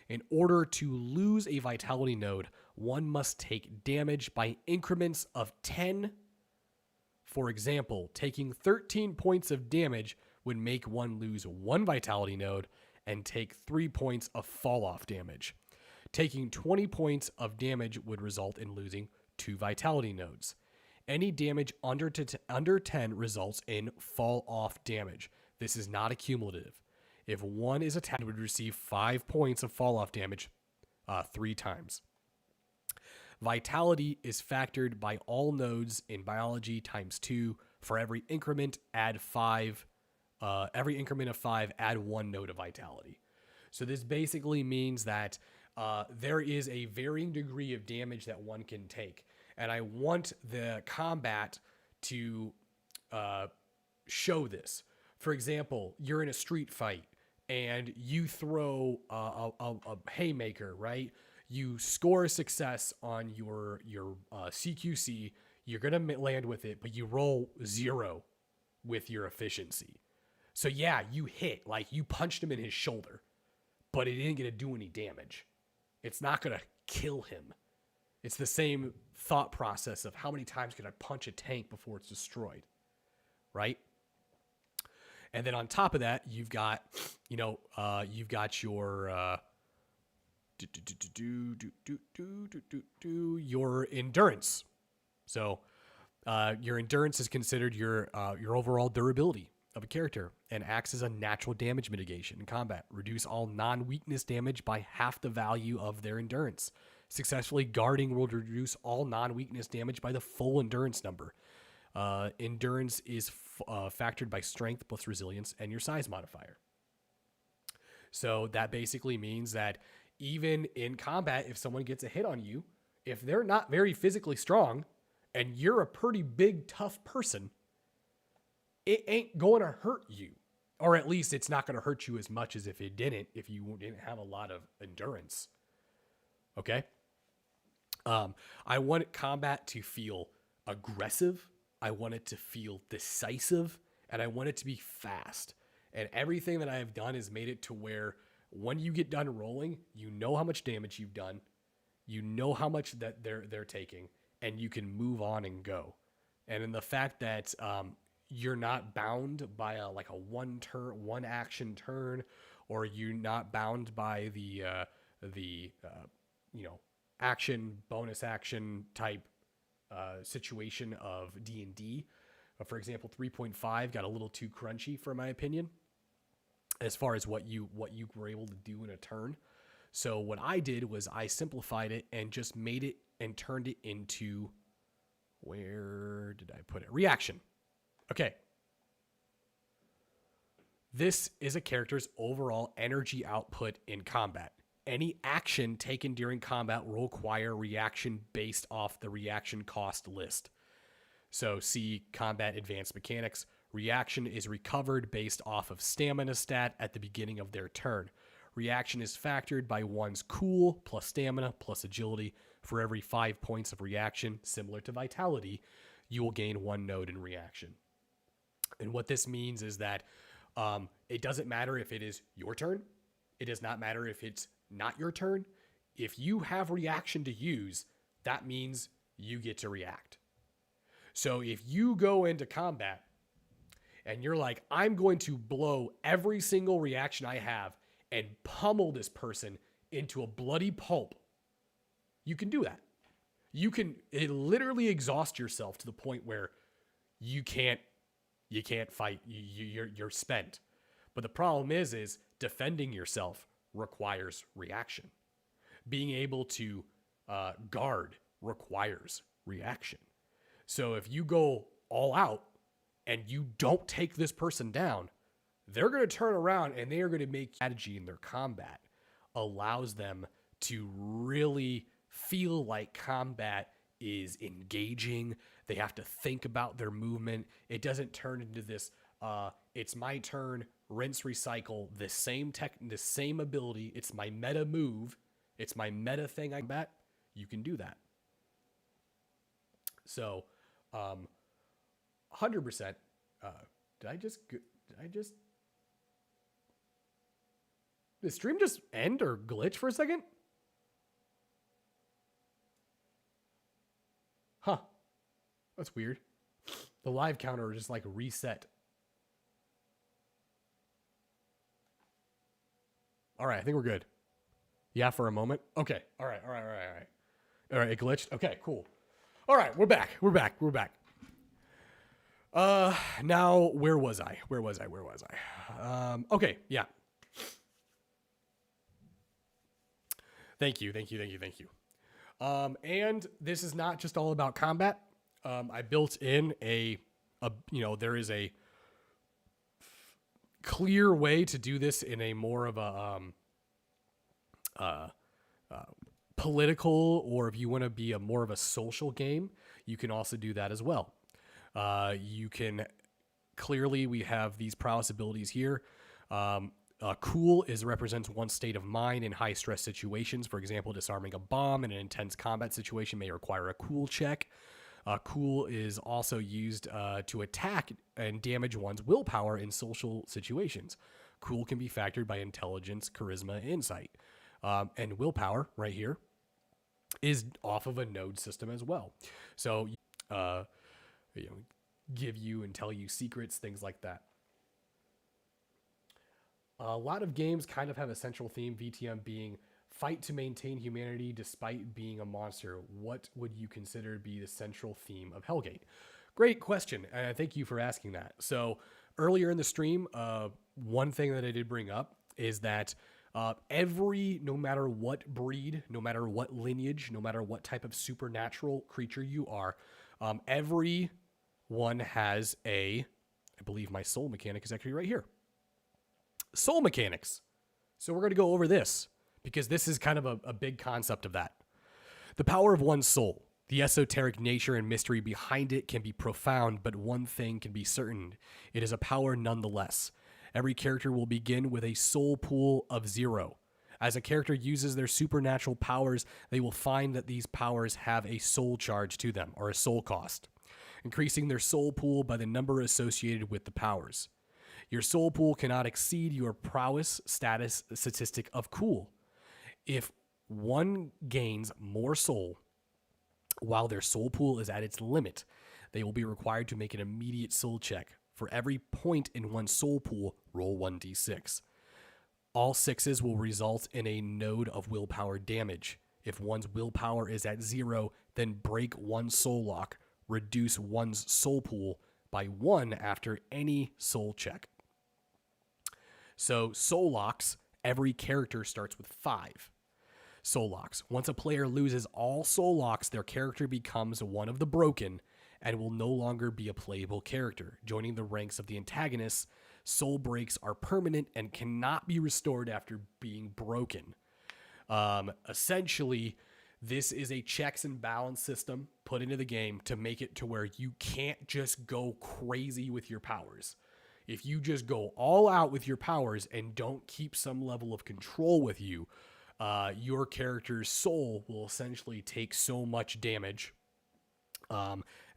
In order to lose a vitality node, one must take damage by increments of 10. For example, taking 13 points of damage would make one lose 1 vitality node and take 3 points of fall-off damage. Taking 20 points of damage would result in losing 2 vitality nodes. Any damage under 10 results in fall-off damage. This is not accumulative. If one is attacked, it would receive 5 points of fall-off damage 3 times. Vitality is factored by all nodes in biology times 2. For every increment, add 5. Every increment of 5, add 1 node of vitality. So this basically means that there is a varying degree of damage that one can take. And I want the combat to show this. For example, you're in a street fight and you throw a haymaker, right? You score a success on your CQC. You're going to land with it, but you roll 0 with your efficiency. So yeah, you hit, like you punched him in his shoulder, but it didn't get to do any damage. It's not going to kill him. It's the same thought process of how many times can I punch a tank before it's destroyed, right? And then on top of that, you've got, your your endurance. So your endurance is considered your overall durability of a character and acts as a natural damage mitigation in combat. Reduce all non-weakness damage by half the value of their endurance. Successfully guarding will reduce all non-weakness damage by the full endurance number. Endurance is factored by strength plus resilience and your size modifier. So that basically means that even in combat, if someone gets a hit on you, if they're not very physically strong and you're a pretty big, tough person, it ain't going to hurt you. Or at least it's not going to hurt you as much as if you didn't have a lot of endurance. Okay? I want combat to feel aggressive. I want it to feel decisive. And I want it to be fast. And everything that I have done is made it to where when you get done rolling, you know how much damage you've done. You know how much that they're taking. And you can move on and go. And in the fact that you're not bound by a one action turn, or you're not bound by the action, bonus action type situation of D&D. For example, 3.5 got a little too crunchy for my opinion, as far as what you were able to do in a turn. So what I did was I simplified it and just made it and turned it into, where did I put it? Reaction. Okay. This is a character's overall energy output in combat. Any action taken during combat will require reaction based off the reaction cost list. So see Combat Advanced Mechanics. Reaction is recovered based off of stamina stat at the beginning of their turn. Reaction is factored by one's cool plus stamina plus agility. For every 5 points of reaction, similar to vitality, you will gain 1 node in reaction. And what this means is that it doesn't matter if it is your turn. It does not matter if it's not your turn. If you have reaction to use, that means you get to react. So if you go into combat and you're like, I'm going to blow every single reaction I have and pummel this person into a bloody pulp, you can do that. You can literally exhaust yourself to the point where you can't fight. You're spent. But the problem is defending yourself requires reaction. Being able to guard requires reaction. So if you go all out and you don't take this person down, they're going to turn around and they are going to make strategy in their combat allows them to really feel like combat is engaging. They have to think about their movement. It doesn't turn into this, it's my turn, rinse, recycle, the same ability. It's my meta move. It's my meta thing I bet. You can do that. So, 100%. Did I just, did the stream just end or glitch for a second? Huh. That's weird. The live counter just like reset. All right, I think we're good. Yeah, for a moment. Okay. All right. All right, it glitched. Okay, cool. All right, we're back. Now where was I? Okay, yeah. Thank you. And this is not just all about combat. I built in there is a clear way to do this in a more of a political, or if you want to be more of a social game, you can also do that as well. You can clearly, we have these prowess abilities here. Cool represents one's state of mind in high stress situations. For example, disarming a bomb in an intense combat situation may require a cool check. Cool is also used to attack and damage one's willpower in social situations. Cool can be factored by intelligence, charisma, and insight. And willpower right here is off of a node system as well. So, give you and tell you secrets, things like that. A lot of games kind of have a central theme, VTM being fight to maintain humanity despite being a monster. What would you consider to be the central theme of Hellgate? Great question, and thank you for asking that. So earlier in the stream, one thing that I did bring up is that no matter what breed, no matter what lineage, no matter what type of supernatural creature you are, every one has I believe my soul mechanic is actually right here. Soul mechanics. So we're going to go over this because this is kind of a big concept of that. The power of one's soul. The esoteric nature and mystery behind it can be profound, but one thing can be certain. It is a power nonetheless. Every character will begin with a soul pool of 0. As a character uses their supernatural powers, they will find that these powers have a soul charge to them, or a soul cost, increasing their soul pool by the number associated with the powers. Your soul pool cannot exceed your prowess status statistic of cool. If one gains more soul while their soul pool is at its limit, they will be required to make an immediate soul check. For every point in one's soul pool, roll 1d6. All 6s will result in a node of willpower damage. If one's willpower is at 0, then break one soul lock, reduce one's soul pool by 1 after any soul check. So soul locks, every character starts with 5. Soul locks. Once a player loses all soul locks, their character becomes one of the broken and will no longer be a playable character. Joining the ranks of the antagonists, soul breaks are permanent and cannot be restored after being broken. Essentially, this is a checks and balance system put into the game to make it to where you can't just go crazy with your powers. If you just go all out with your powers and don't keep some level of control with you, your character's soul will essentially take so much damage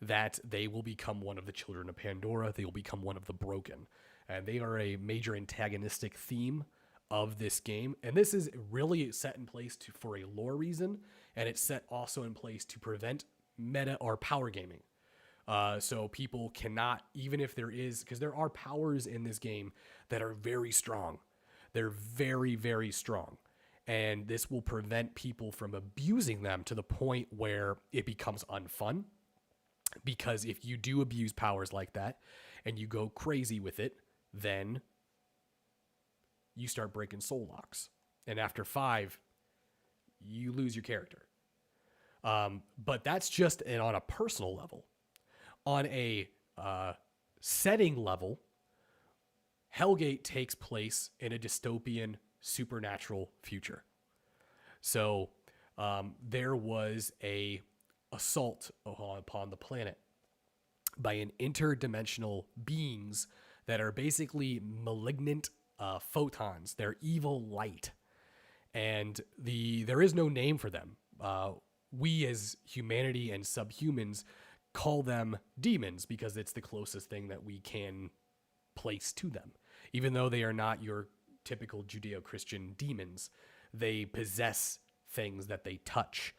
that they will become one of the children of Pandora. They will become one of the broken. And they are a major antagonistic theme of this game. And this is really set in place for a lore reason. And it's set also in place to prevent meta or power gaming. So people cannot, even if there is, because there are powers in this game that are very strong. They're very, very strong. And this will prevent people from abusing them to the point where it becomes unfun. Because if you do abuse powers like that and you go crazy with it, then you start breaking soul locks. And after 5, you lose your character. But that's just on a personal level. On a setting level, Hellgate takes place in a dystopian supernatural future. So there was a assault upon the planet by an interdimensional beings that are basically malignant photons. They're evil light. And there is no name for them. We as humanity and subhumans call them demons because it's the closest thing that we can place to them. Even though they are not your typical Judeo-Christian demons, they possess things that they touch.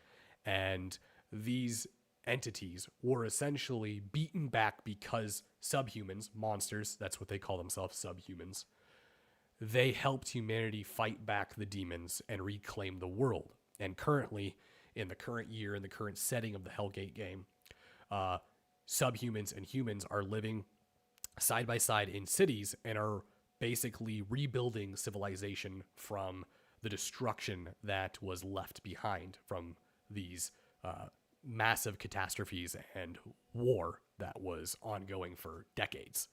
And these entities were essentially beaten back because subhumans, monsters, that's what they call themselves, subhumans, they helped humanity fight back the demons and reclaim the world. And currently, in the current year, in the current setting of the Hellgate game, subhumans and humans are living side by side in cities and are basically rebuilding civilization from the destruction that was left behind from these massive catastrophes and war that was ongoing for decades.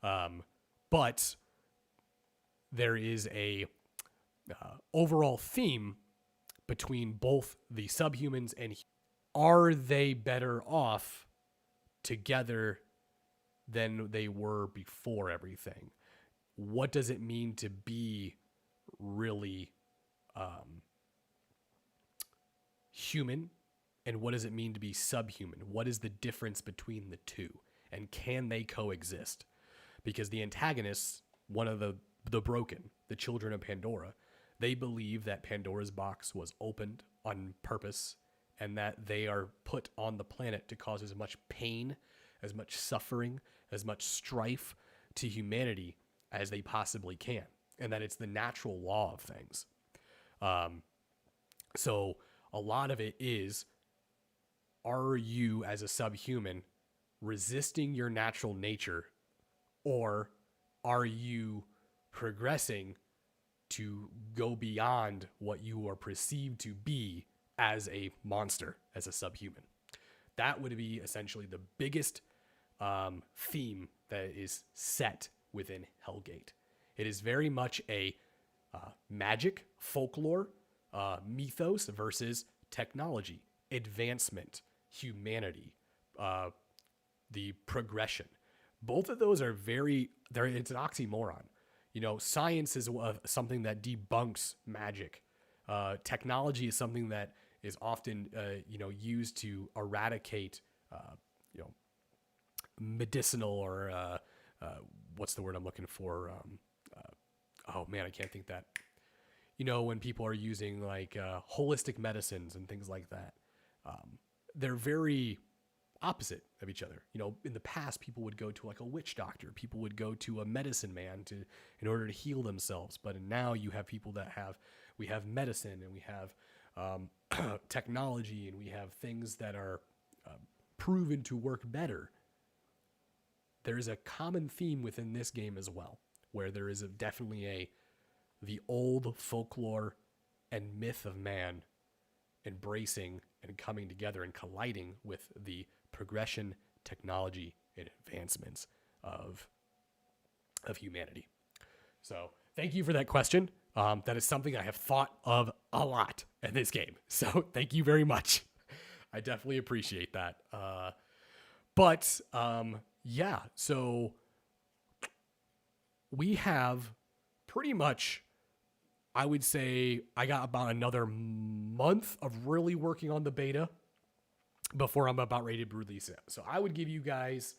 But there is a overall theme between both the subhumans and are they better off together than they were before everything? What does it mean to be really human? And what does it mean to be subhuman? What is the difference between the two? And can they coexist? Because the antagonists, one of the broken, the children of Pandora, they believe that Pandora's box was opened on purpose and that they are put on the planet to cause as much pain, as much suffering, as much strife to humanity as they possibly can. And that it's the natural law of things. So a lot of it is, are you as a subhuman resisting your natural nature, or are you progressing to go beyond what you are perceived to be as a monster, as a subhuman? That would be essentially the biggest theme that is set within Hellgate. It is very much a magic, folklore, mythos versus technology, advancement, humanity, the progression. Both of those are it's an oxymoron. Science is something that debunks magic. Technology is something that is often, used to eradicate, medicinal or, what's the word I'm looking for? Oh man, I can't think that. When people are using like holistic medicines and things like that, they're very opposite of each other. In the past, people would go to like a witch doctor. People would go to a medicine man in order to heal themselves. But now you have people we have medicine and we have technology and we have things that are proven to work better. There is a common theme within this game as well, where there is definitely the old folklore and myth of man embracing and coming together and colliding with the progression, technology, and advancements of humanity. So thank you for that question. That is something I have thought of a lot in this game. So thank you very much. I definitely appreciate that. Yeah, so we have pretty much, I would say I got about another month of really working on the beta before I'm about ready to release it. So I would give you guys,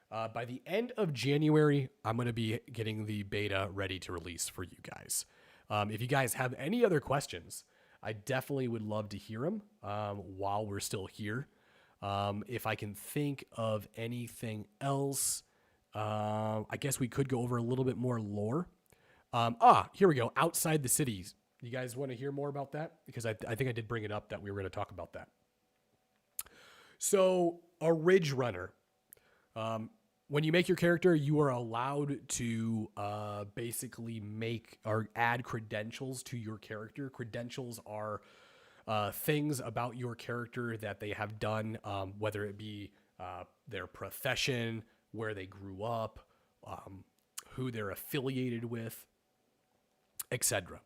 by the end of January, I'm going to be getting the beta ready to release for you guys. If you guys have any other questions, I definitely would love to hear them while we're still here. If I can think of anything else, I guess we could go over a little bit more lore. Here we go. Outside the cities. You guys want to hear more about that? Because I think I did bring it up that we were going to talk about that. So a Ridge Runner. When you make your character, you are allowed to basically make or add credentials to your character. Credentials are things about your character that they have done, whether it be their profession, where they grew up, who they're affiliated with, etc.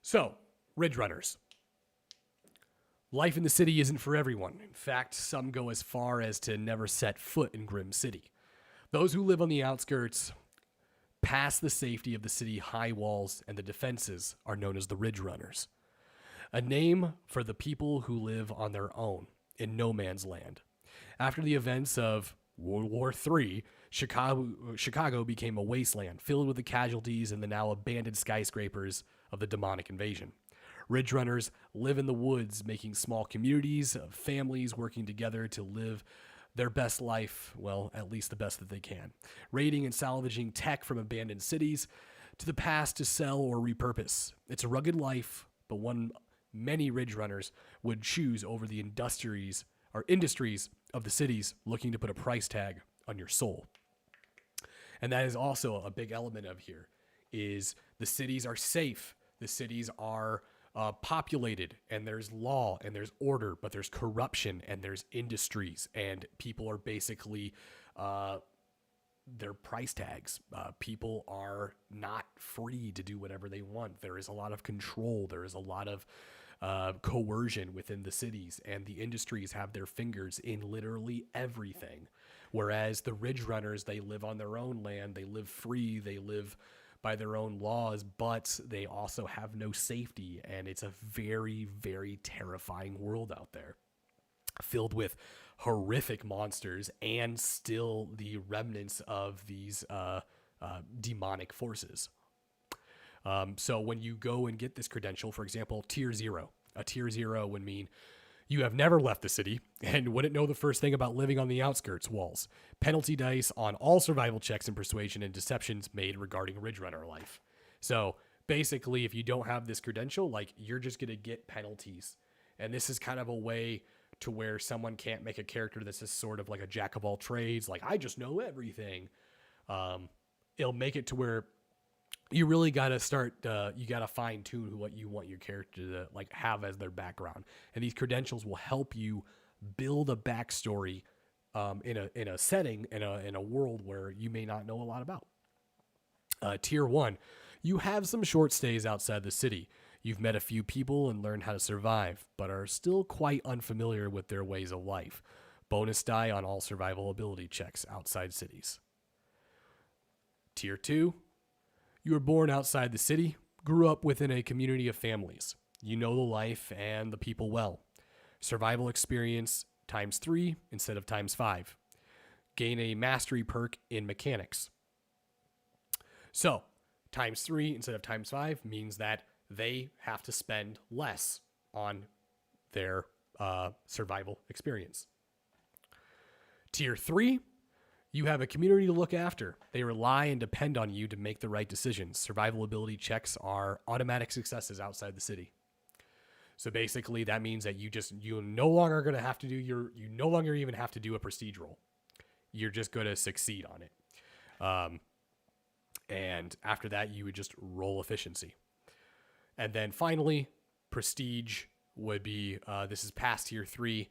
So, Ridge Runners. Life in the city isn't for everyone. In fact, some go as far as to never set foot in Grim City. Those who live on the outskirts, past the safety of the city high walls and the defenses, are known as the Ridge Runners. A name for the people who live on their own in no man's land. After the events of World War III, Chicago became a wasteland filled with the casualties and the now abandoned skyscrapers of the demonic invasion. Ridge Runners live in the woods, making small communities of families working together to live their best life, well, at least the best that they can. Raiding and salvaging tech from abandoned cities to the past to sell or repurpose. It's a rugged life, but one many Ridge Runners would choose over the industries of the cities looking to put a price tag on your soul. And that is also a big element of here, is the cities are safe. The cities are populated, and there's law and there's order, but there's corruption and there's industries, and people are basically their price tags. People are not free to do whatever they want. There is a lot of control. There is a lot of coercion within the cities, and the industries have their fingers in literally everything. Whereas the Ridge Runners, they live on their own land. They live free. They live by their own laws, but they also have no safety. And it's a very, very terrifying world out there, filled with horrific monsters and still the remnants of these demonic forces. So when you go and get this credential, for example, tier 0, a tier 0 would mean you have never left the city and wouldn't know the first thing about living on the outskirts walls. Penalty dice on all survival checks and persuasion and deceptions made regarding Ridge Runner life. So basically, if you don't have this credential, like, you're just going to get penalties. And this is kind of a way to where someone can't make a character that's just sort of like a jack of all trades, like, I just know everything. It'll make it to where you really got to start, you got to fine tune what you want your character to have as their background. And these credentials will help you build a backstory in a setting in a world where you may not know a lot about. Tier 1, you have some short stays outside the city. You've met a few people and learned how to survive, but are still quite unfamiliar with their ways of life. Bonus die on all survival ability checks outside cities. Tier 2, you were born outside the city, grew up within a community of families. You know the life and the people well. Survival experience ×3 instead of ×5. Gain a mastery perk in mechanics. So, ×3 instead of ×5 means that they have to spend less on their survival experience. Tier 3, you have a community to look after. They rely and depend on you to make the right decisions. Survival ability checks are automatic successes outside the city. So basically that means that you no longer going to have to do you no longer even have to do a prestige roll. You're just going to succeed on it. And after that, you would just roll efficiency. And then finally, prestige would be, this is past tier 3.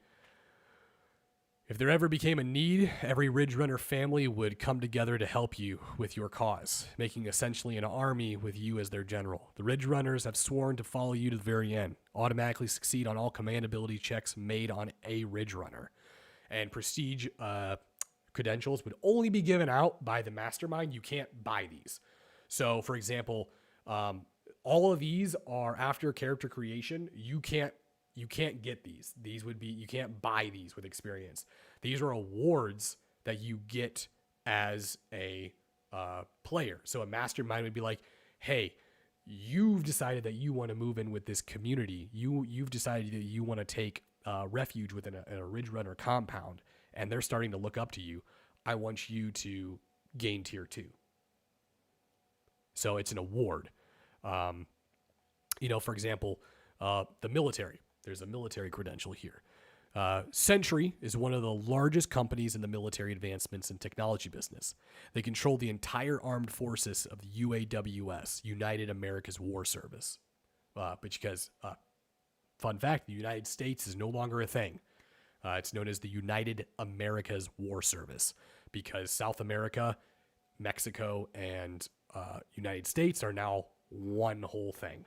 If there ever became a need, every Ridge Runner family would come together to help you with your cause, making essentially an army with you as their general. The Ridge Runners have sworn to follow you to the very end, automatically succeed on all command ability checks made on a Ridge Runner. And prestige credentials would only be given out by the mastermind. You can't buy these. So, for example, all of these are after character creation. You can't get these. These would be, you can't buy these with experience. These are awards that you get as a player. So a mastermind would be like, hey, you've decided that you want to move in with this community. You've decided that you want to take refuge within a Ridge Runner compound, and they're starting to look up to you. I want you to gain tier 2. So it's an award. For example, the military. There's a military credential here. Sentry is one of the largest companies in the military advancements and technology business. They control the entire armed forces of the UAWS, United America's War Service. Fun fact, the United States is no longer a thing. It's known as the United America's War Service because South America, Mexico, and United States are now one whole thing.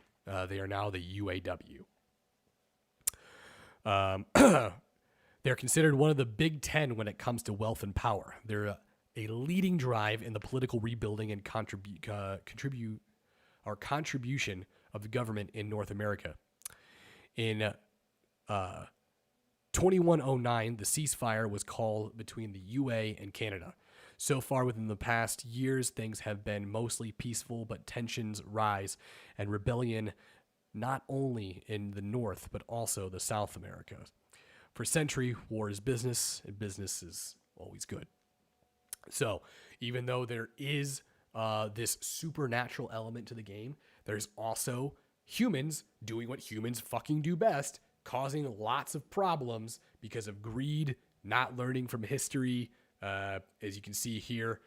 They are now the UAW. They're considered one of the Big Ten when it comes to wealth and power. They're a leading drive in the political rebuilding and contribution of the government in North America. In 2109, the ceasefire was called between the UA and Canada. So far within the past years, things have been mostly peaceful, but tensions rise and rebellion not only in the North, but also the South America. For Sentry, war is business, and business is always good. So even though there is this supernatural element to the game, there's also humans doing what humans fucking do best, causing lots of problems because of greed, not learning from history. As you can see here,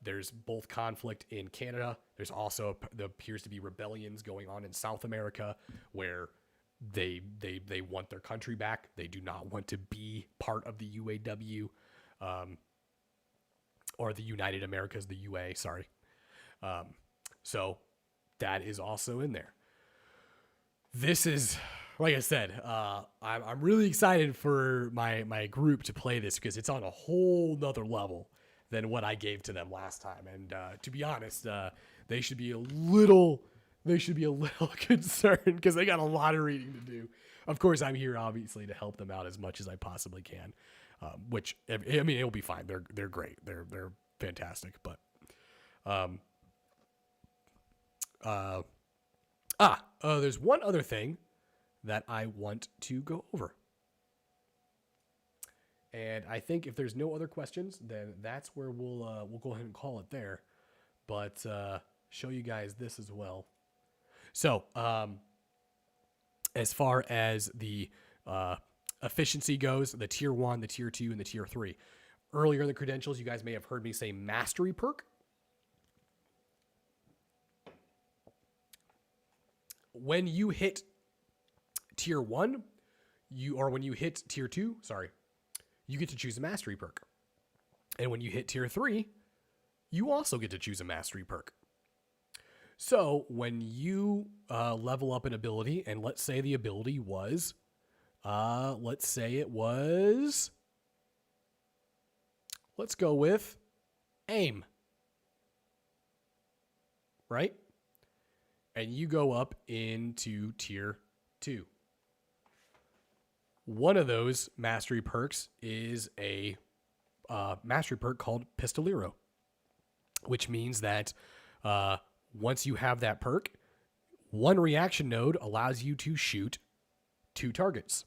there's both conflict in Canada. There's also there appears to be rebellions going on in South America where they want their country back. They do not want to be part of the UAW, or the United Americas, the UA, sorry. So that is also in there. This is, like I said, I'm really excited for my group to play this because it's on a whole nother level than what I gave to them last time. And to be honest, they should be a little concerned because they got a lot of reading to do. Of course, I'm here obviously to help them out as much as I possibly can. Which I mean, it'll be fine. They're great. They're fantastic. But there's one other thing that I want to go over. And I think if there's no other questions, then that's where we'll go ahead and call it there. But show you guys this as well. So as far as the efficiency goes, the tier 1, the tier 2, and the tier 3. Earlier in the credentials, you guys may have heard me say mastery perk. When you hit tier 1, when you hit tier 2, you get to choose a mastery perk. And when you hit tier 3, you also get to choose a mastery perk. So when you level up an ability, and let's say the ability was, let's go with aim, right? And you go up into tier 2. One of those mastery perks is a mastery perk called Pistolero, which means that once you have that perk, one reaction node allows you to shoot 2 targets.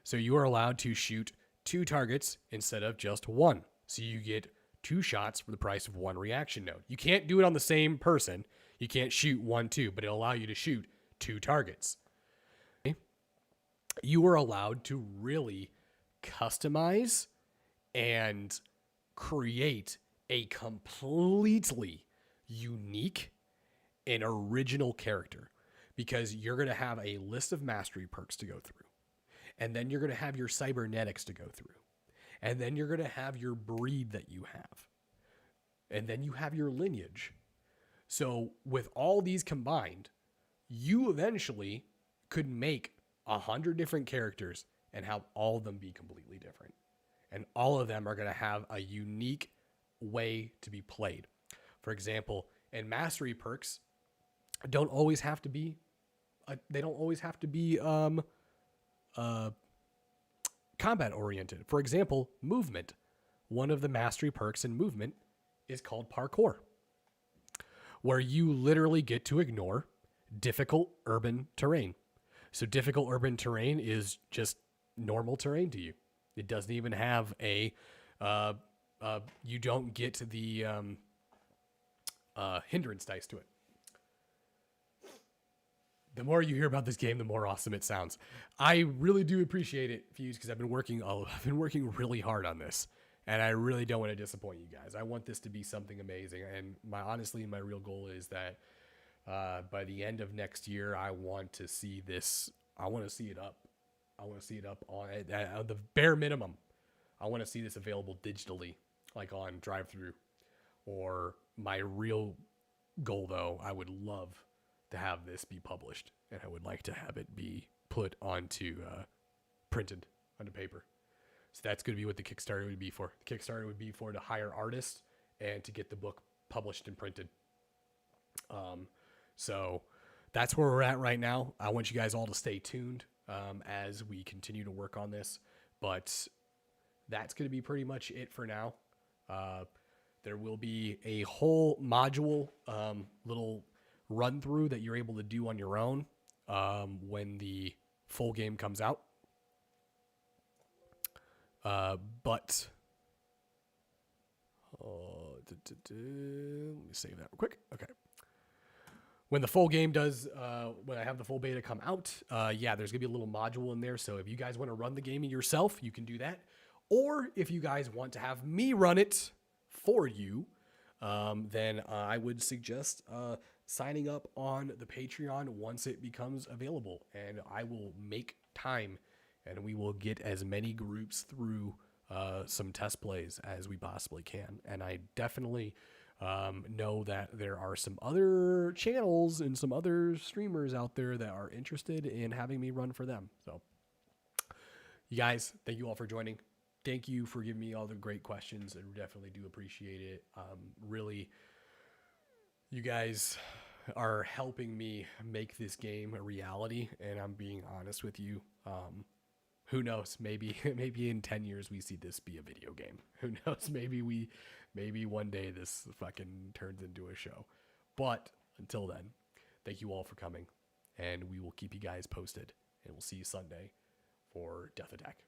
So you are allowed to shoot 2 targets instead of just 1. So you get 2 shots for the price of 1 reaction node. You can't do it on the same person. You can't shoot 1, 2, but it'll allow you to shoot 2 targets. You are allowed to really customize and create a completely unique an original character, because you're going to have a list of mastery perks to go through. And then you're going to have your cybernetics to go through. And then you're going to have your breed that you have. And then you have your lineage. So with all these combined, you eventually could make 100 different characters and have all of them be completely different. And all of them are going to have a unique way to be played. For example, in mastery perks, don't always have to be combat oriented. For example, movement. One of the mastery perks in movement is called parkour, where you literally get to ignore difficult urban terrain. So difficult urban terrain is just normal terrain to you. It doesn't even have a you don't get the hindrance dice to it. The more you hear about this game, the more awesome it sounds. I really do appreciate it, Fuse, because I've been working really hard on this, and I really don't want to disappoint you guys. I want this to be something amazing, and my real goal is that by the end of next year, I want to see this. I want to see it up. I want to see it up on the bare minimum. I want to see this available digitally, like on drive-through. Or my real goal, though, I would love to have this be published, and I would like to have it be put onto printed onto paper. So that's going to be what the Kickstarter would be for. The Kickstarter would be for to hire artists and to get the book published and printed. So that's where we're at right now. I want you guys all to stay tuned as we continue to work on this, but that's going to be pretty much it for now. There will be a whole module, little run through that you're able to do on your own when the full game comes out. But let me save that real quick. Okay. When the full game does, when I have the full beta come out, yeah, there's gonna be a little module in there. So if you guys want to run the game yourself, you can do that. Or if you guys want to have me run it for you, then I would suggest signing up on the Patreon once it becomes available, and I will make time, and we will get as many groups through some test plays as we possibly can. And I definitely know that there are some other channels and some other streamers out there that are interested in having me run for them. So you guys, thank you all for joining. Thank you for giving me all the great questions. I definitely do appreciate it. Really, you guys are helping me make this game a reality, and I'm being honest with you. Who knows? Maybe in 10 years we see this be a video game. Who knows? Maybe one day this fucking turns into a show. But until then, thank you all for coming, and we will keep you guys posted, and we'll see you Sunday for Death Attack.